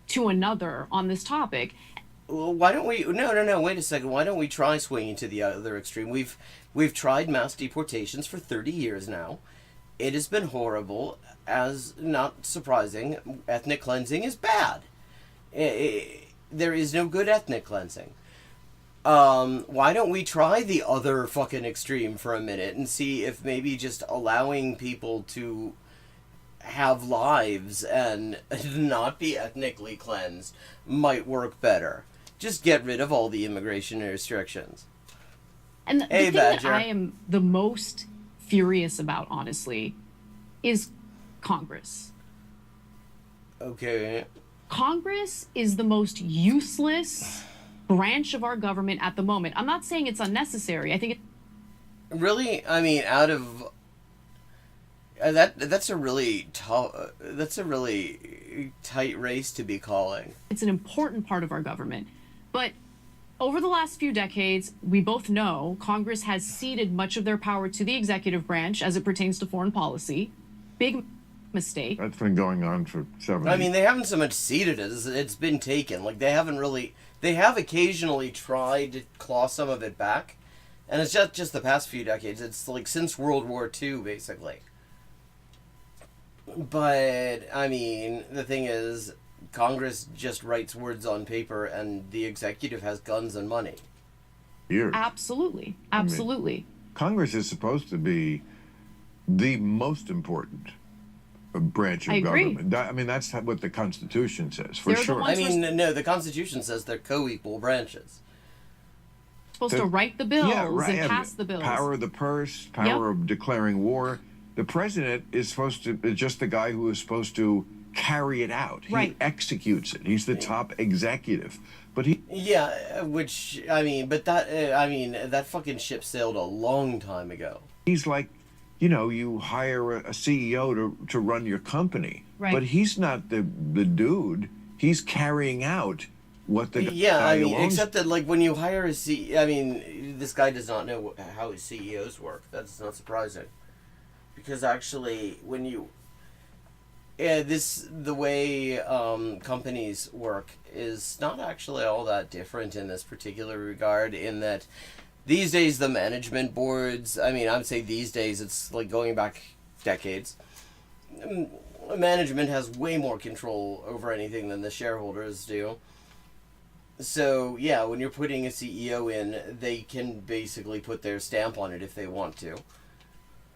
To another on this topic. Well, why don't we? No. Wait a second. Why don't we try swinging to the other extreme? We've tried mass deportations for 30 years now. It has been horrible. As not surprising, ethnic cleansing is bad. There is no good ethnic cleansing. Why don't we try the other fucking extreme for a minute and see if maybe just allowing people to have lives and not be ethnically cleansed might work better. Just get rid of all the immigration restrictions. And the thing that I am the most furious about, honestly, is Congress. Okay. Congress is the most useless branch of our government at the moment. I'm not saying it's unnecessary. I think it... Really? I mean, out of... That's a really tight race to be calling. It's an important part of our government. But over the last few decades, we both know Congress has ceded much of their power to the executive branch as it pertains to foreign policy. Big mistake. That's been going on for several years. I mean, they haven't so much ceded it as it's been taken. Like, they haven't really... They have occasionally tried to claw some of it back. And it's just the past few decades. It's like since World War II, basically. But, I mean, the thing is, Congress just writes words on paper and the executive has guns and money. Years. Absolutely. I mean, Congress is supposed to be the most important branch of government. I mean, that's what the Constitution says, for sure. I mean, no, the Constitution says they're co-equal branches. Supposed to write the bills and pass the bills. Power of the purse, power of declaring war. The president is just the guy who is supposed to carry it out. He executes it. He's the top executive. But he... Yeah, which, I mean, but that fucking ship sailed a long time ago. He's like, you know, you hire a CEO to run your company. Right. But he's not the dude. He's carrying out what the guy except that, like, when you hire a CEO... I mean, this guy does not know how his CEOs work. That's not surprising. Because actually, when you... the way companies work is not actually all that different in this particular regard, in that these days the management boards, I mean, I would say these days, it's like going back decades, management has way more control over anything than the shareholders do. So, yeah, when you're putting a CEO in, they can basically put their stamp on it if they want to.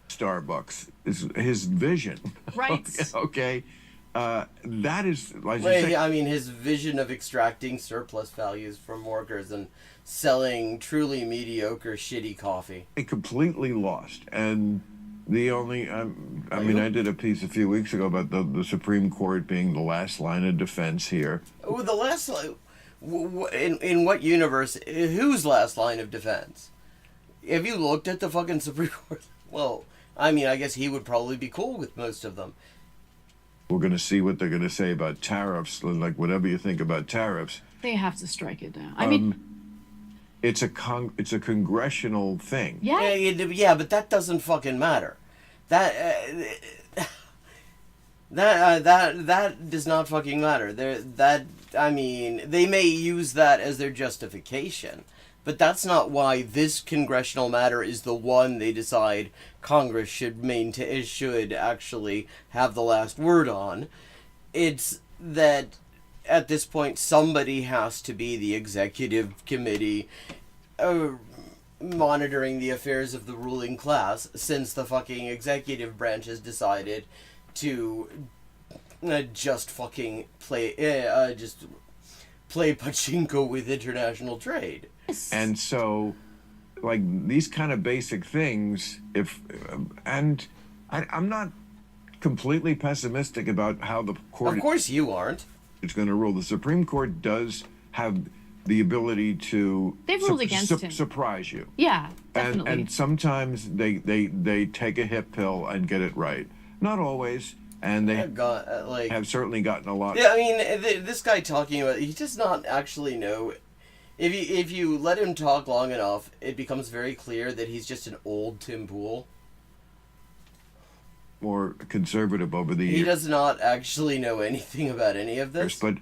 Starbucks is his vision. Right. Okay. That is, like I mean, his vision of extracting surplus values from workers and selling truly mediocre, shitty coffee. Completely lost. And the only, I mean, I did a piece a few weeks ago about the Supreme Court being the last line of defense here. Oh, the last line? In what universe? Whose last line of defense? Have you looked at the fucking Supreme Court? Well, I mean, I guess he would probably be cool with most of them. We're going to see what they're going to say about tariffs, like whatever you think about tariffs. They have to strike it down. I mean... It's a congressional thing. Yeah, but that doesn't fucking matter. That does not fucking matter. I mean, they may use that as their justification, but that's not why this congressional matter is the one they decide Congress should actually have the last word on. It's that at this point somebody has to be the executive committee monitoring the affairs of the ruling class, since the fucking executive branch has decided to just fucking play pachinko with international trade. And so, like, these kind of basic things, I'm not completely pessimistic about how the court... Of course you aren't. It's going to rule. The Supreme Court does have the ability to... They've ruled against him. Surprise you. Yeah, definitely. And sometimes they take a hip pill and get it right. Not always. And they have certainly gotten a lot. Yeah, I mean, this guy talking about, he does not actually know If you let him talk long enough, it becomes very clear that he's just an old Tim Pool. More conservative over the years. He does not actually know anything about any of this. But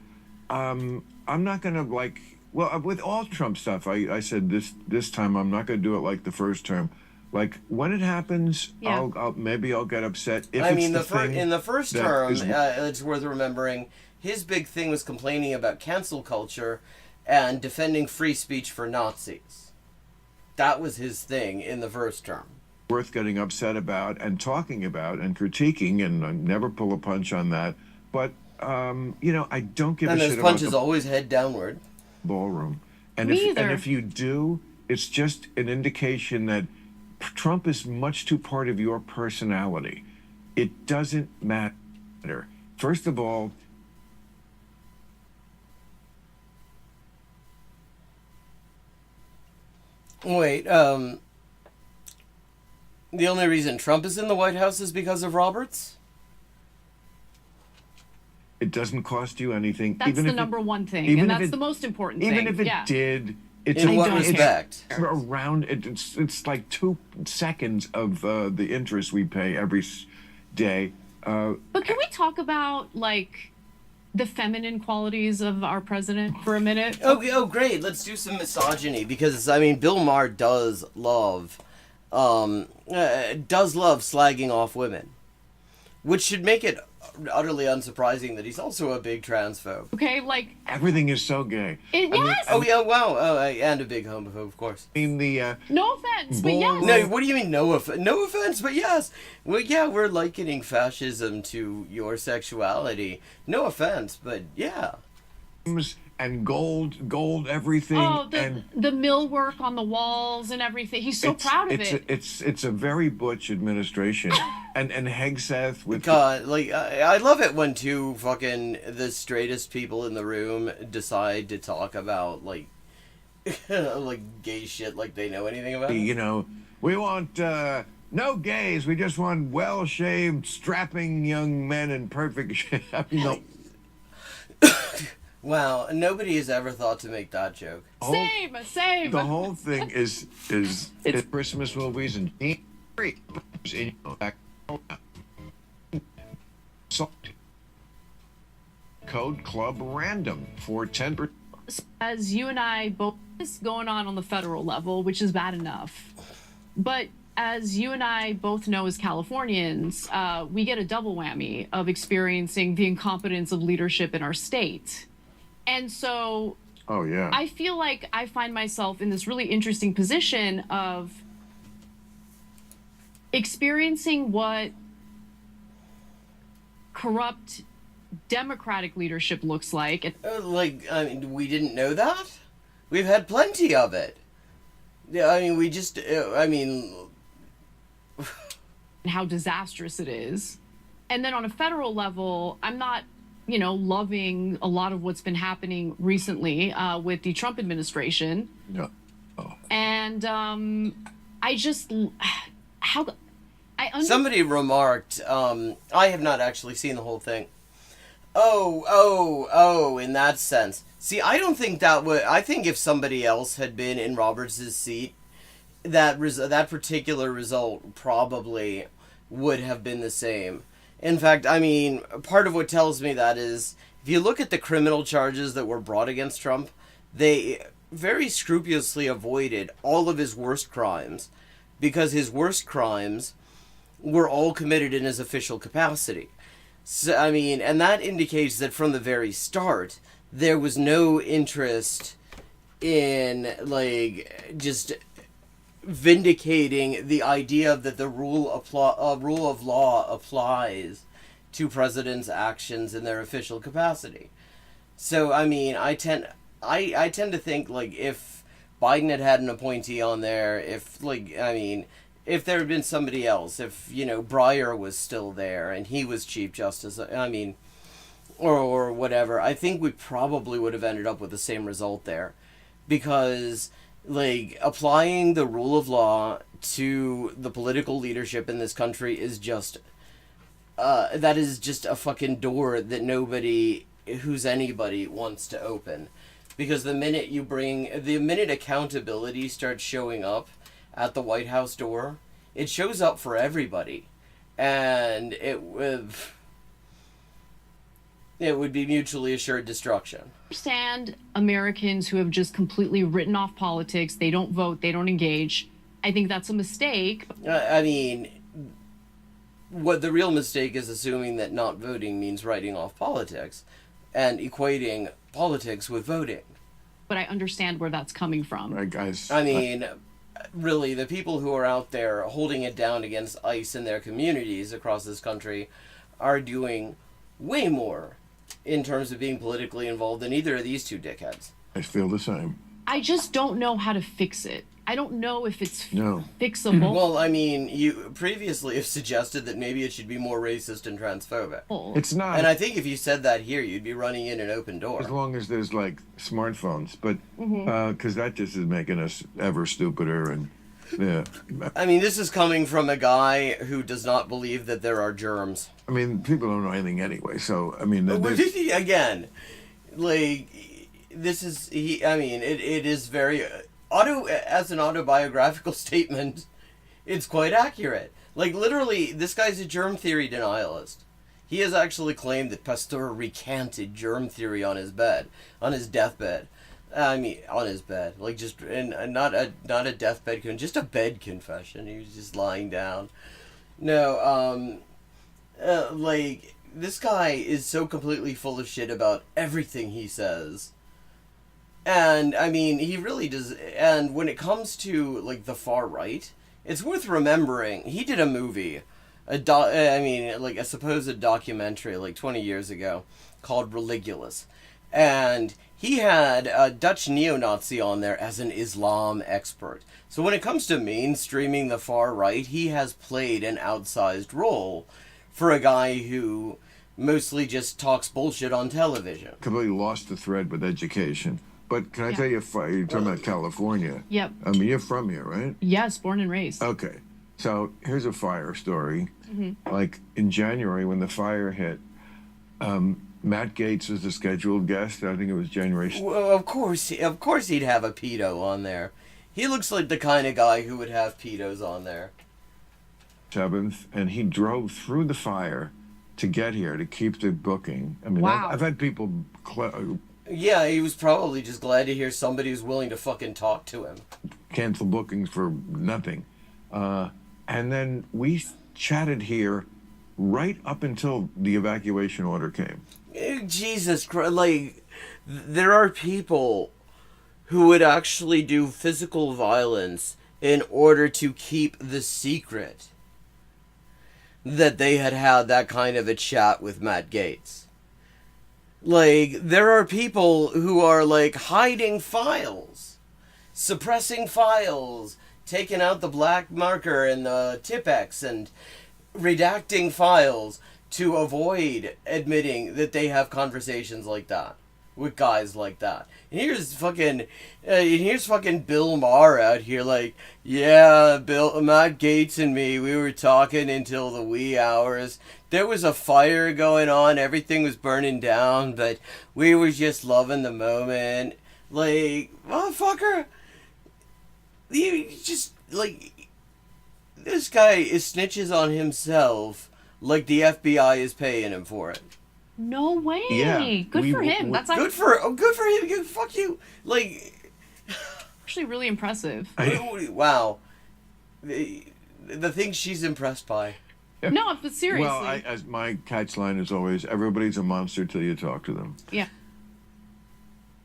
I'm not going to, like... Well, with all Trump stuff, I said this time I'm not going to do it like the first term. Like, when it happens, Yeah. maybe I'll get upset. If I it's mean, the in the first that term, is- it's worth remembering, his big thing was complaining about cancel culture and defending free speech for Nazis. That was his thing in the first term. worth getting upset about and talking about and critiquing, and I never pull a punch on that. But, I don't give And a those shit about punches the always head downward. ballroom. And Me and either. if you do, it's just an indication that Trump is much too part of your personality. It doesn't matter. First of all, Wait, the only reason Trump is in the White House is because of Roberts? it doesn't cost you anything. That's even the if number it, one thing, even and if that's it- the most important thing. even if it yeah. did, it's In what it's respect? around it's like 2 seconds of the interest we pay every day. But can we talk about like the feminine qualities of our president for a minute? Oh, great. Let's do some misogyny because I mean, Bill Maher does love slagging off women, which should make it utterly unsurprising that he's also a big transphobe. Okay, like Everything is so gay. yes. Oh yeah, wow. Oh, and a big homophobe, of course. I mean the No offense, but yes. No, what do you mean no offense, but yes. Well, yeah, we're likening fascism to your sexuality. No offense, but yeah. and gold everything. Oh, and the millwork on the walls and everything. He's so proud of it. It's a very butch administration. and Hegseth with God, like I love it when two fucking the straightest people in the room decide to talk about like like gay shit like they know anything about it. We want no gays. We just want well-shaved, strapping young men in perfect shape. I mean, Wow, nobody has ever thought to make that joke. Same. the whole thing is Christmas movies and Code Club Random for 10%. As you and I both is going on the federal level, which is bad enough. But as you and I both know as Californians, we get a double whammy of experiencing the incompetence of leadership in our state. And so Oh yeah. I feel like I find myself in this really interesting position of experiencing what corrupt Democratic leadership looks like. I mean, we didn't know that? We've had plenty of it. Yeah, I mean, And how disastrous it is. And then on a federal level, I'm not, loving a lot of what's been happening recently with the Trump administration. No. And Somebody remarked, I have not actually seen the whole thing. Oh, in that sense. See, I don't think that would... I think if somebody else had been in Roberts' seat, that particular result probably would have been the same. In fact, I mean, part of what tells me that is, if you look at the criminal charges that were brought against Trump, they very scrupulously avoided all of his worst crimes, because his worst crimes were all committed in his official capacity. So, I mean, and that indicates that from the very start, there was no interest in, like, just vindicating the idea that the rule of law applies to presidents' actions in their official capacity. So, I mean, I tend to think, like, if Biden had an appointee on there, if there had been somebody else, if, Breyer was still there and he was Chief Justice, I mean, or whatever, I think we probably would have ended up with the same result there. Because, like, applying the rule of law to the political leadership in this country is just, that is just a fucking door that nobody who's anybody wants to open. because the minute accountability starts showing up at the White House door, it shows up for everybody, and it would be mutually assured destruction. I understand Americans who have just completely written off politics. They don't vote. They don't engage. I think that's a mistake. I mean, what the real mistake is assuming that not voting means writing off politics and equating politics with voting. But I understand where that's coming from. Right, guys. I mean, really, the people who are out there holding it down against ICE in their communities across this country are doing way more in terms of being politically involved than either of these two dickheads. I feel the same. I just don't know how to fix it. I don't know if it's No. fixable. Well, I mean, you previously have suggested that maybe it should be more racist and transphobic. It's not. And I think if you said that here, you'd be running in an open door. As long as there's like smartphones, but because that just is making us ever stupider and yeah. I mean, this is coming from a guy who does not believe that there are germs. I mean, people don't know anything anyway, so I mean, again, like this is it is very as an autobiographical statement, it's quite accurate. Like literally, this guy's a germ theory denialist. He has actually claimed that Pasteur recanted germ theory on his deathbed. I mean, on his bed, like just and not a deathbed just a bed confession. He was just lying down. No, like this guy is so completely full of shit about everything he says. And I mean, he really does. And when it comes to like the far right, it's worth remembering he did a movie, a supposed documentary like 20 years ago called Religulous, and he had a Dutch neo-Nazi on there as an Islam expert. So when it comes to mainstreaming the far right, he has played an outsized role for a guy who mostly just talks bullshit on television. Completely lost the thread with education. But can I tell you, you're talking about California. Yep. I mean, you're from here, right? Yes, born and raised. Okay. So here's a fire story. Mm-hmm. Like in January when the fire hit, Matt Gaetz was a scheduled guest. I think it was January. Well, of course he'd have a pedo on there. He looks like the kind of guy who would have pedos on there. 7th, and he drove through the fire to get here to keep the booking. I mean, wow. I've had people. Yeah, he was probably just glad to hear somebody who's willing to fucking talk to him. Cancel bookings for nothing. And then we chatted here right up until the evacuation order came. Jesus Christ, like, there are people who would actually do physical violence in order to keep the secret that they had that kind of a chat with Matt Gaetz. Like, there are people who are, like, hiding files, suppressing files, taking out the black marker and the Tipex and redacting files to avoid admitting that they have conversations like that with guys like that. And here's fucking Bill Maher out here like, yeah, Matt Gaetz and me, we were talking until the wee hours. There was a fire going on, everything was burning down, but we were just loving the moment. Like, motherfucker, you just, like, this guy snitches on himself like the FBI is paying him for it. No way. Yeah, good for him. That's good for him. Fuck you. Like, actually really impressive. Wow. The things she's impressed by. No, but seriously. Well, as my catch line is always, everybody's a monster till you talk to them. Yeah.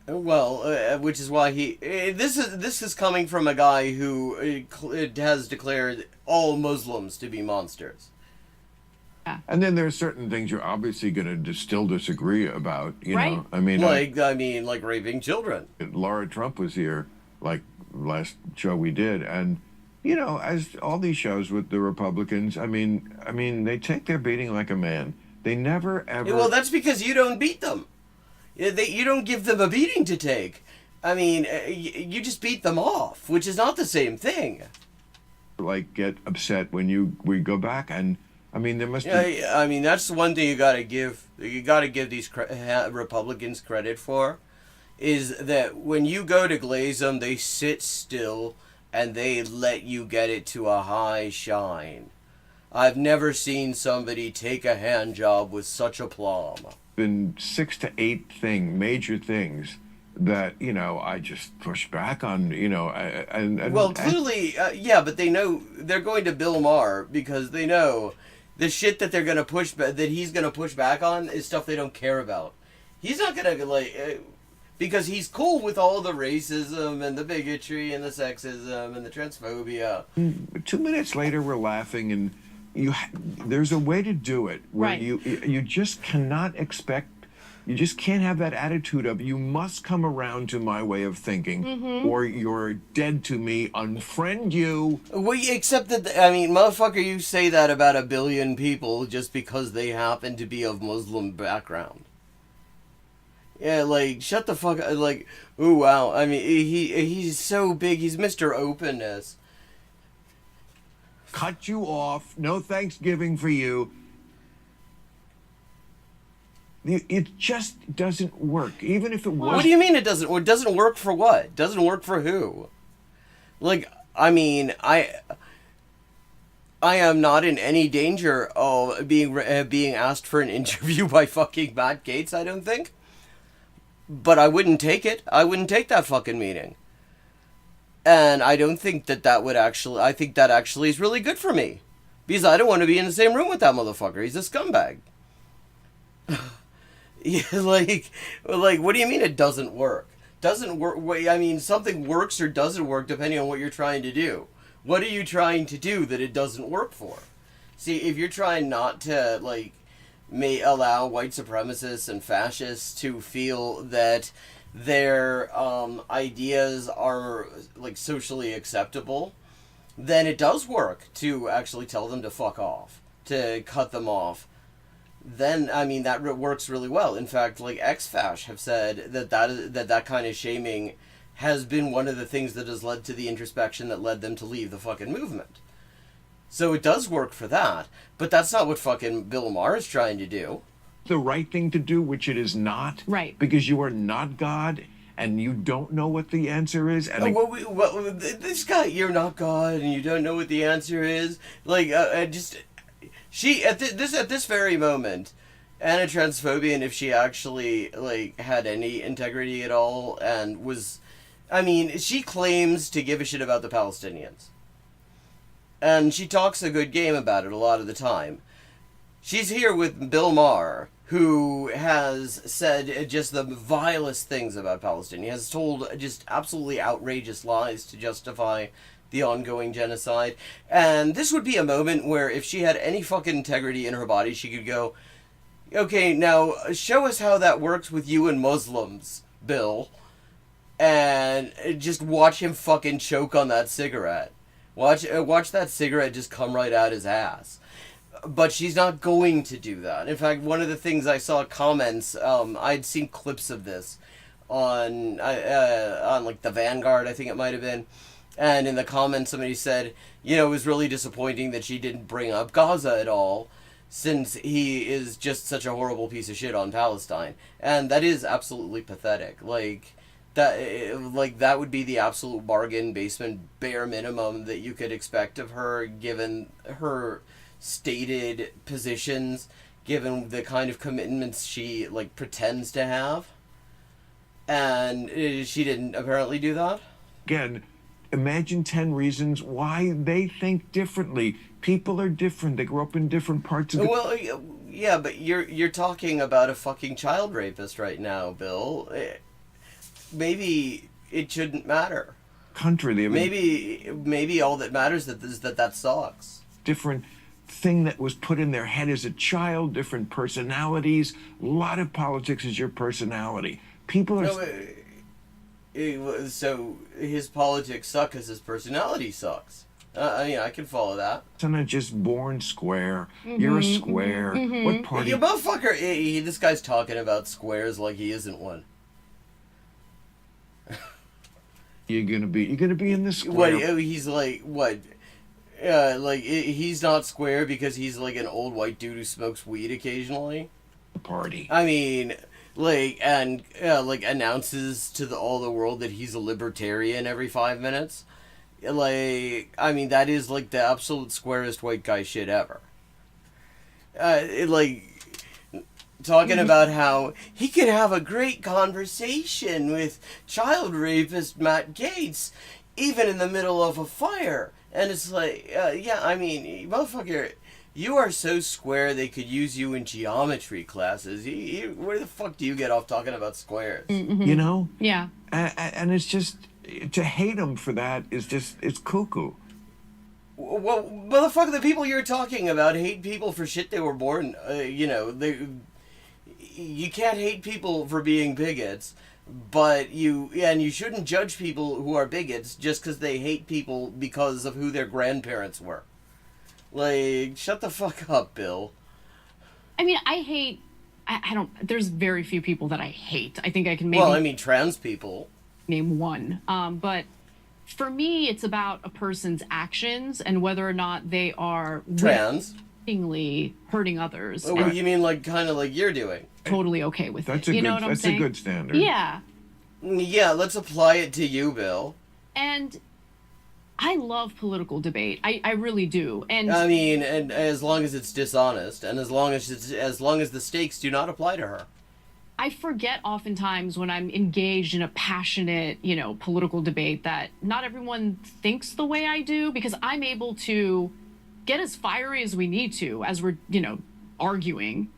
Well, which is why this is coming from a guy who has declared all Muslims to be monsters. Yeah. And then there are certain things you're obviously going to still disagree about, you right. know. I mean, like raping children. Laura Trump was here, like last show we did, and you know, as all these shows with the Republicans, I mean, they take their beating like a man. They never ever. Yeah, well, that's because you don't beat them. You don't give them a beating to take. I mean, you just beat them off, which is not the same thing. Like, get upset when we go back, and I mean, there must be. I mean, that's one thing you gotta give. You gotta give these Republicans credit for, is that when you go to glaze them, they sit still and they let you get it to a high shine. I've never seen somebody take a hand job with such aplomb. Been 6 to 8 major things that, you know, I just push back on, you know, well, clearly, yeah, but they know they're going to Bill Maher because they know the shit that they're going to that he's going to push back on is stuff they don't care about. He's not going to, like, because he's cool with all the racism and the bigotry and the sexism and the transphobia. 2 minutes later, we're laughing, and there's a way to do it where Right. you just cannot expect. You just can't have that attitude of, you must come around to my way of thinking, or you're dead to me, unfriend you. Well, except that, I mean, motherfucker, you say that about 1 billion people just because they happen to be of Muslim background. Yeah, like, shut the fuck up. Like, ooh, wow. I mean, he's so big. He's Mr. Openness. Cut you off. No Thanksgiving for you. It just doesn't work. Even if it was. What do you mean it doesn't? It doesn't work for what? Doesn't work for who? Like, I mean, I am not in any danger of being asked for an interview by fucking Matt Gaetz, I don't think. But I wouldn't take it. I wouldn't take that fucking meeting. And I don't think that would actually... I think that actually is really good for me. Because I don't want to be in the same room with that motherfucker. He's a scumbag. Yeah, like, what do you mean it doesn't work? Doesn't work... I mean, something works or doesn't work depending on what you're trying to do. What are you trying to do that it doesn't work for? See, if you're trying not to, like, allow white supremacists and fascists to feel that their ideas are, like, socially acceptable, then it does work to actually tell them to fuck off, to cut them off. Then, I mean, that works really well. In fact, like, ex-fash have said that kind of shaming has been one of the things that has led to the introspection that led them to leave the fucking movement. So it does work for that, but that's not what fucking Bill Maher is trying to do. The right thing to do, which it is not. Right. Because you are not God, and you don't know what the answer is. And this guy, you're not God, and you don't know what the answer is. Like, she at this very moment, Anna Transphobian, if she actually, like, had any integrity at all, and was, I mean, she claims to give a shit about the Palestinians. And she talks a good game about it a lot of the time. She's here with Bill Maher, who has said just the vilest things about Palestine. He has told just absolutely outrageous lies to justify the ongoing genocide. And this would be a moment where if she had any fucking integrity in her body, she could go, okay, now show us how that works with you and Muslims, Bill. And just watch him fucking choke on that cigarette. Watch that cigarette just come right out his ass. But she's not going to do that. In fact, one of the things I saw comments, I'd seen clips of this on like the Vanguard, I think it might have been. And in the comments, somebody said, you know, it was really disappointing that she didn't bring up Gaza at all, since he is just such a horrible piece of shit on Palestine. And that is absolutely pathetic. Like, that would be the absolute bargain basement bare minimum that you could expect of her, given her stated positions, given the kind of commitments she, like, pretends to have. And she didn't apparently do that. Again, imagine 10 reasons why they think differently. People are different. They grew up in different parts of the... Well, yeah, but you're talking about a fucking child rapist right now, Bill. Maybe it shouldn't matter. Country, maybe all that matters is that sucks. Different thing that was put in their head as a child, different personalities. A lot of politics is your personality. People are... No, so his politics suck because his personality sucks. I mean, I can follow that. It's not just born square. You're a square. What party? You motherfucker! This guy's talking about squares like he isn't one. You're gonna be in the square. What? He's like what? Like he's not square because he's like an old white dude who smokes weed occasionally. Party. I mean, and announces to all the world that he's a libertarian every 5 minutes. I mean, that is the absolute squarest white guy shit ever. Talking about how he can have a great conversation with child rapist Matt Gaetz, even in the middle of a fire. And it's I mean, motherfucker, you are so square they could use you in geometry classes. Where the fuck do you get off talking about squares? Mm-hmm. You know? Yeah. And it's just, to hate him for that is just, it's cuckoo. Well, motherfucker, the people you're talking about hate people for shit they were born, you can't hate people for being bigots, but you shouldn't judge people who are bigots just because they hate people because of who their grandparents were. Shut the fuck up, Bill. I mean, I don't, there's very few people that I hate. I think I can maybe... Well, I mean, trans people. Name one. But for me, it's about a person's actions and whether or not they are... Trans? ...hurting others. Oh, you mean kind of like you're doing? Totally okay with that's it. A you good, know what I'm that's saying? A good standard. Yeah. Yeah, let's apply it to you, Bill. And I love political debate. I really do. And I mean, and as long as it's dishonest, and as long as the stakes do not apply to her. I forget oftentimes when I'm engaged in a passionate, political debate that not everyone thinks the way I do, because I'm able to get as fiery as we need to as we're, arguing.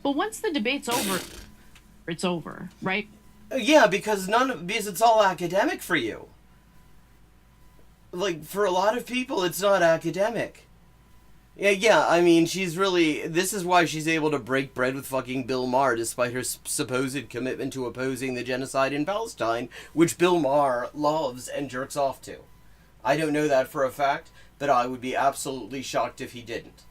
But once the debate's over, it's over, right? Yeah, because it's all academic for you. For a lot of people, it's not academic. Yeah, I mean, this is why she's able to break bread with fucking Bill Maher, despite her supposed commitment to opposing the genocide in Palestine, which Bill Maher loves and jerks off to. I don't know that for a fact, but I would be absolutely shocked if he didn't.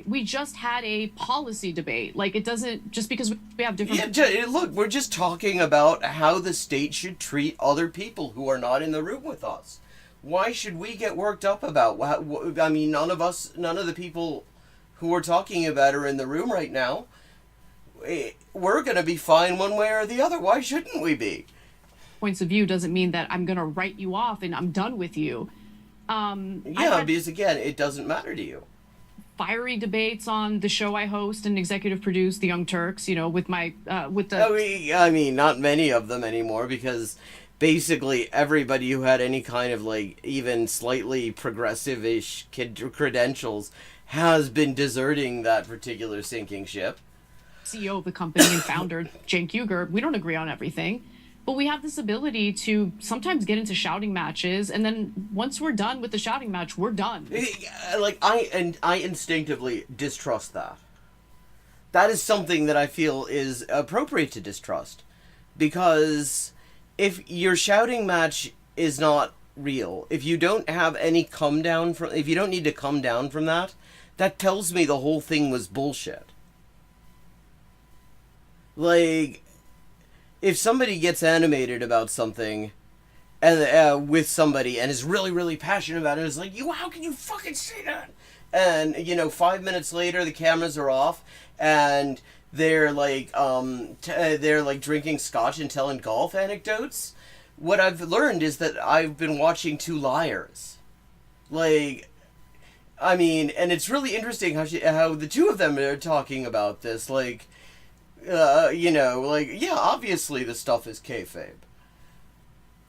We just had a policy debate. It doesn't, just because we have different... Yeah, look, we're just talking about how the state should treat other people who are not in the room with us. Why should we get worked up about... I mean, none of the people who we're talking about are in the room right now. We're going to be fine one way or the other. Why shouldn't we be? Points of view doesn't mean that I'm going to write you off and I'm done with you. Because again, it doesn't matter to you. Fiery debates on the show I host and executive produce, The Young Turks, with my with the... I mean, not many of them anymore, because basically everybody who had any kind of even slightly progressive-ish credentials has been deserting that particular sinking ship. CEO of the company and founder, Cenk Uygur, we don't agree on everything. But we have this ability to sometimes get into shouting matches, and then once we're done with the shouting match, we're done. I instinctively distrust that. That is something that I feel is appropriate to distrust, because if your shouting match is not real, if you don't have any if you don't need to come down from that, that tells me the whole thing was bullshit. If somebody gets animated about something, and with somebody, and is really, really passionate about it, it's how can you fucking say that? And 5 minutes later, the cameras are off, and they're drinking scotch and telling golf anecdotes. What I've learned is that I've been watching two liars. I mean, and it's really interesting how the two of them are talking about this, yeah, obviously the stuff is kayfabe.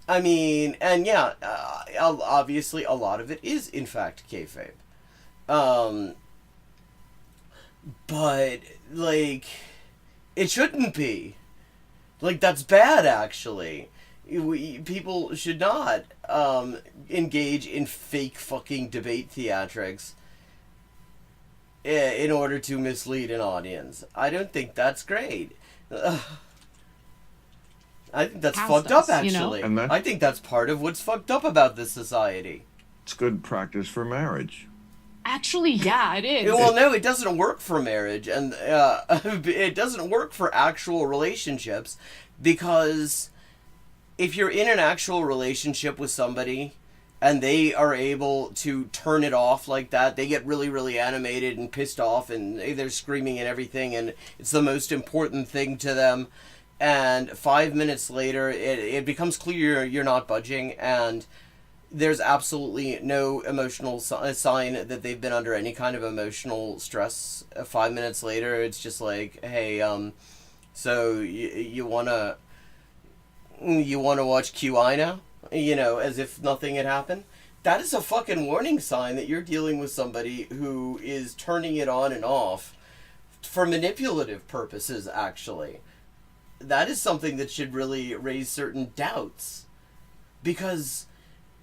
I mean, and yeah, obviously a lot of it is in fact kayfabe. But it shouldn't be. That's bad, actually. People should not engage in fake fucking debate theatrics in order to mislead an audience. I don't think that's great. I think that's fucked up, actually. I think that's part of what's fucked up about this society. It's good practice for marriage. Actually, yeah, it is. Well, no, it doesn't work for marriage, and it doesn't work for actual relationships, because if you're in an actual relationship with somebody, and they are able to turn it off like that. They get really, really animated and pissed off, and they're screaming and everything, and it's the most important thing to them. And 5 minutes later, it becomes clear you're not budging, and there's absolutely no emotional sign that they've been under any kind of emotional stress. 5 minutes later, it's just like, hey, so you wanna watch QI now? You know, as if nothing had happened. That is a fucking warning sign that you're dealing with somebody who is turning it on and off for manipulative purposes, actually. That is something that should really raise certain doubts. Because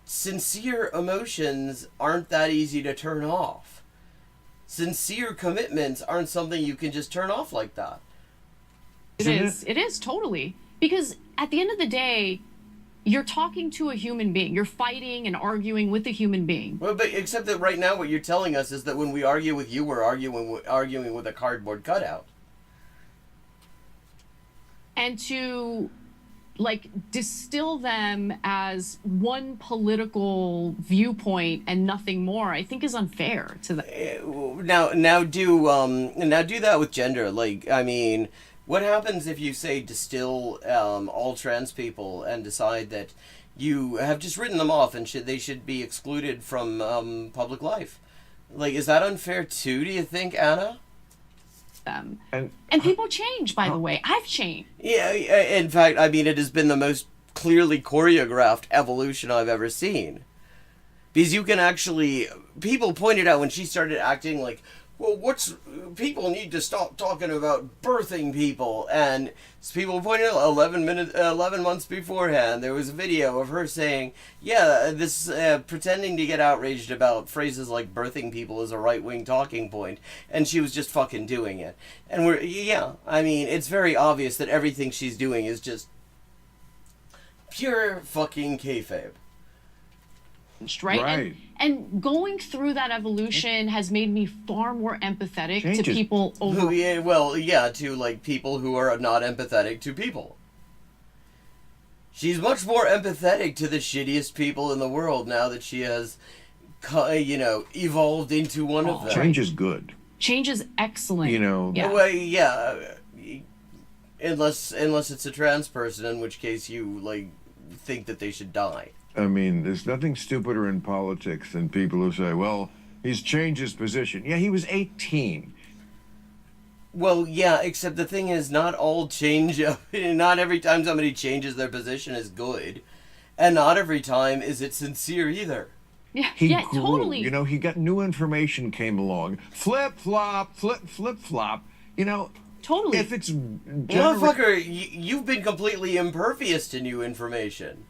sincere emotions aren't that easy to turn off. Sincere commitments aren't something you can just turn off like that. It is, totally. Because at the end of the day, you're talking to a human being. You're fighting and arguing with a human being. Well, but except that right now what you're telling us is that when we argue with you, we're arguing with a cardboard cutout. And to, like, distill them as one political viewpoint and nothing more, I think is unfair to them. Now do that with gender. Like, I mean, what happens if you say distill all trans people and decide that you have just written them off and they should be excluded from public life? Like, is that unfair too, do you think, Anna? And people change, by the way. I've changed. Yeah, in fact, I mean, it has been the most clearly choreographed evolution I've ever seen. Because you can actually... People pointed out when she started acting like, well, people need to stop talking about birthing people. And people pointed out 11 months beforehand, there was a video of her saying, yeah, this pretending to get outraged about phrases like birthing people is a right-wing talking point. And she was just fucking doing it. And I mean, it's very obvious that everything she's doing is just pure fucking kayfabe. Right? And going through that evolution has made me far more empathetic to people over... to like people who are not empathetic to people. She's much more empathetic to the shittiest people in the world now that she has, evolved into one of them. Change is good. Change is excellent. Unless it's a trans person, in which case you, think that they should die. I mean, there's nothing stupider in politics than people who say, well, he's changed his position. Yeah, he was 18. Well, yeah, except the thing is, not all change, not every time somebody changes their position is good. And not every time is it sincere either. Yeah, he grew. Totally. He got new information came along. Flip-flop, flip-flop. Totally. If it's... Motherfucker, you've been completely impervious to new information.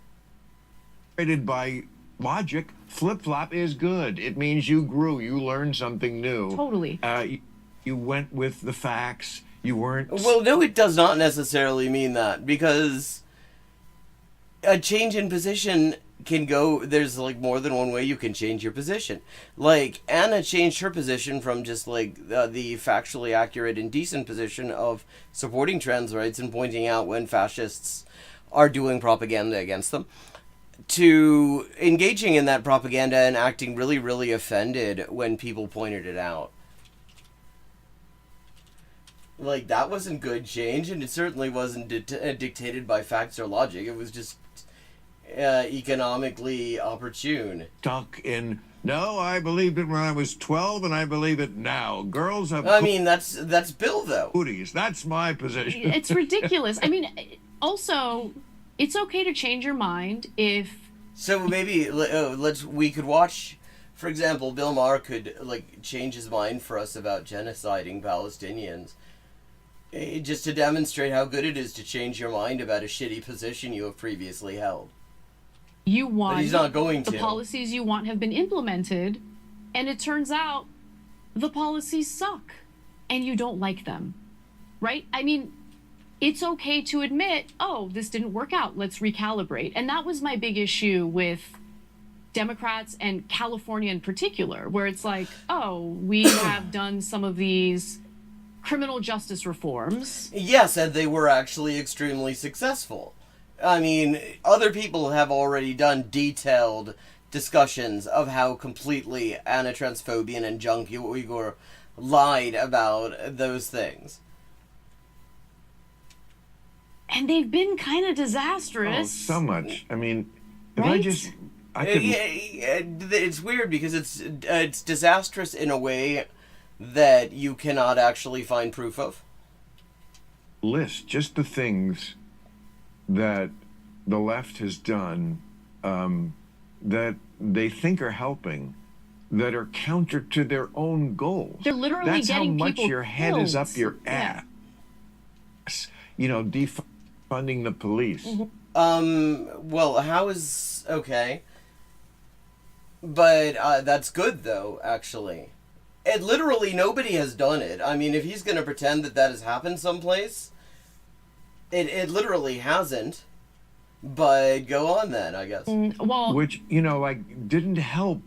By logic, flip-flop is good. It means you grew. You learned something new. Totally. You went with the facts. You weren't... Well, no, it does not necessarily mean that, because a change in position can go... There's, more than one way you can change your position. Anna changed her position from just, the factually accurate and decent position of supporting trans rights and pointing out when fascists are doing propaganda against them, to engaging in that propaganda and acting really, really offended when people pointed it out. That wasn't good change, and it certainly wasn't dictated by facts or logic. It was just economically opportune. Stuck in, no, I believed it when I was 12, and I believe it now. Girls have... I mean, that's Bill, though. Booties. That's my position. It's ridiculous. I mean, also... It's okay to change your mind if... So maybe we could watch, for example, Bill Maher could change his mind for us about genociding Palestinians, just to demonstrate how good it is to change your mind about a shitty position you have previously held. You want... But he's not going to. The policies you want have been implemented, and it turns out the policies suck, and you don't like them, right? I mean... It's okay to admit, oh, this didn't work out. Let's recalibrate. And that was my big issue with Democrats and California in particular, where it's like, oh, we have done some of these criminal justice reforms. Yes, and they were actually extremely successful. I mean, other people have already done detailed discussions of how completely Anna Transphobian and Jung Uyghur lied about those things. And they've been kind of disastrous. Oh, so much. I mean, if right? I could... It's weird because it's disastrous in a way that you cannot actually find proof of. List just the things that the left has done that they think are helping, that are counter to their own goals. They're literally That's getting how much people your head killed. is up your ass. You know, defunding the police. Well, how is... Okay. But that's good, though, actually. And literally nobody has done it. I mean, if he's going to pretend that that has happened someplace, it literally hasn't. But go on then, I guess. Well, which, you know, like, didn't help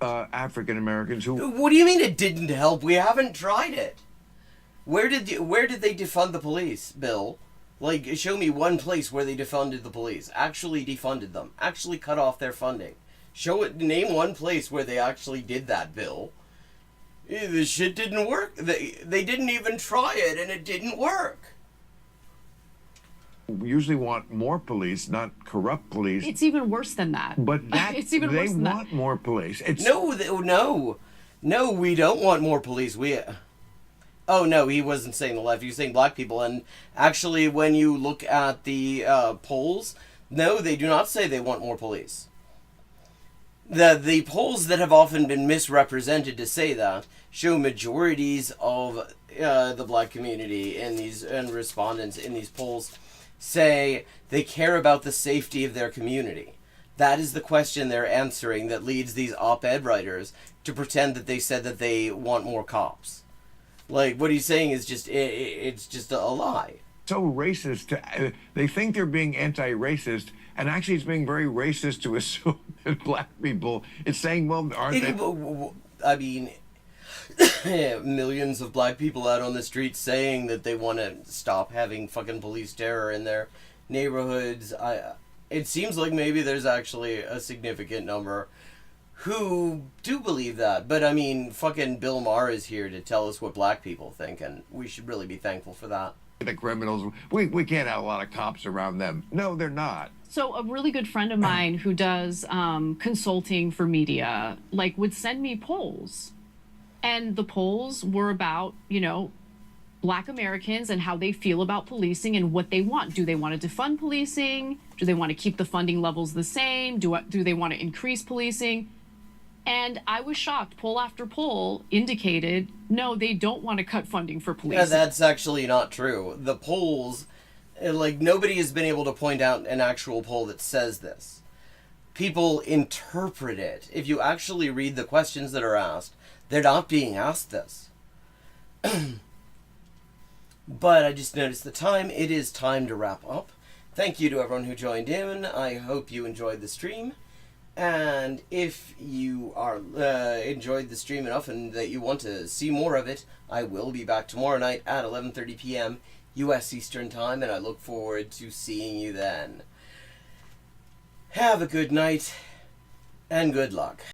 African Americans who... What do you mean it didn't help? We haven't tried it. Where did they defund the police, Bill? Like, show me one place where they defunded the police. Actually defunded them. Actually cut off their funding. Name one place where they actually did that, Bill. The shit didn't work. They didn't even try it, and it didn't work. We usually want more police, not corrupt police. it's even worse than that. But that, it's even they worse than want that. more police. It's... No, we don't want more police. Oh, no, he wasn't saying the left. He was saying black people. And actually, when you look at the polls, no, they do not say they want more police. The polls that have often been misrepresented to say that show majorities of the black community and respondents in these polls say they care about the safety of their community. That is the question they're answering that leads these op-ed writers to pretend that they said that they want more cops. Like, what he's saying is just, it's just a lie. So racist. They think they're being anti-racist, and actually it's being very racist to assume that black people... It's saying, well, aren't they... I mean, millions of black people out on the street saying that they want to stop having fucking police terror in their neighborhoods. It seems like maybe there's actually a significant number who do believe that. But I mean, fucking Bill Maher is here to tell us what black people think, and we should really be thankful for that. The criminals, we can't have a lot of cops around them. No, they're not. So a really good friend of mine who does consulting for media, like, would send me polls. And the polls were about, you know, black Americans and how they feel about policing and what they want. Do they want to defund policing? Do they want to keep the funding levels the same? Do they want to increase policing? And I was shocked. Poll after poll indicated, no, they don't want to cut funding for policing. Yeah, that's actually not true. The polls, like, nobody has been able to point out an actual poll that says this. People interpret it. If you actually read the questions that are asked, they're not being asked this. But I just noticed the time. It is time to wrap up. Thank you to everyone who joined in. I hope you enjoyed the stream. And if you are enjoyed the stream enough and that you want to see more of it, I will be back tomorrow night at 11:30 p.m. U.S. Eastern Time, and I look forward to seeing you then. Have a good night, and good luck.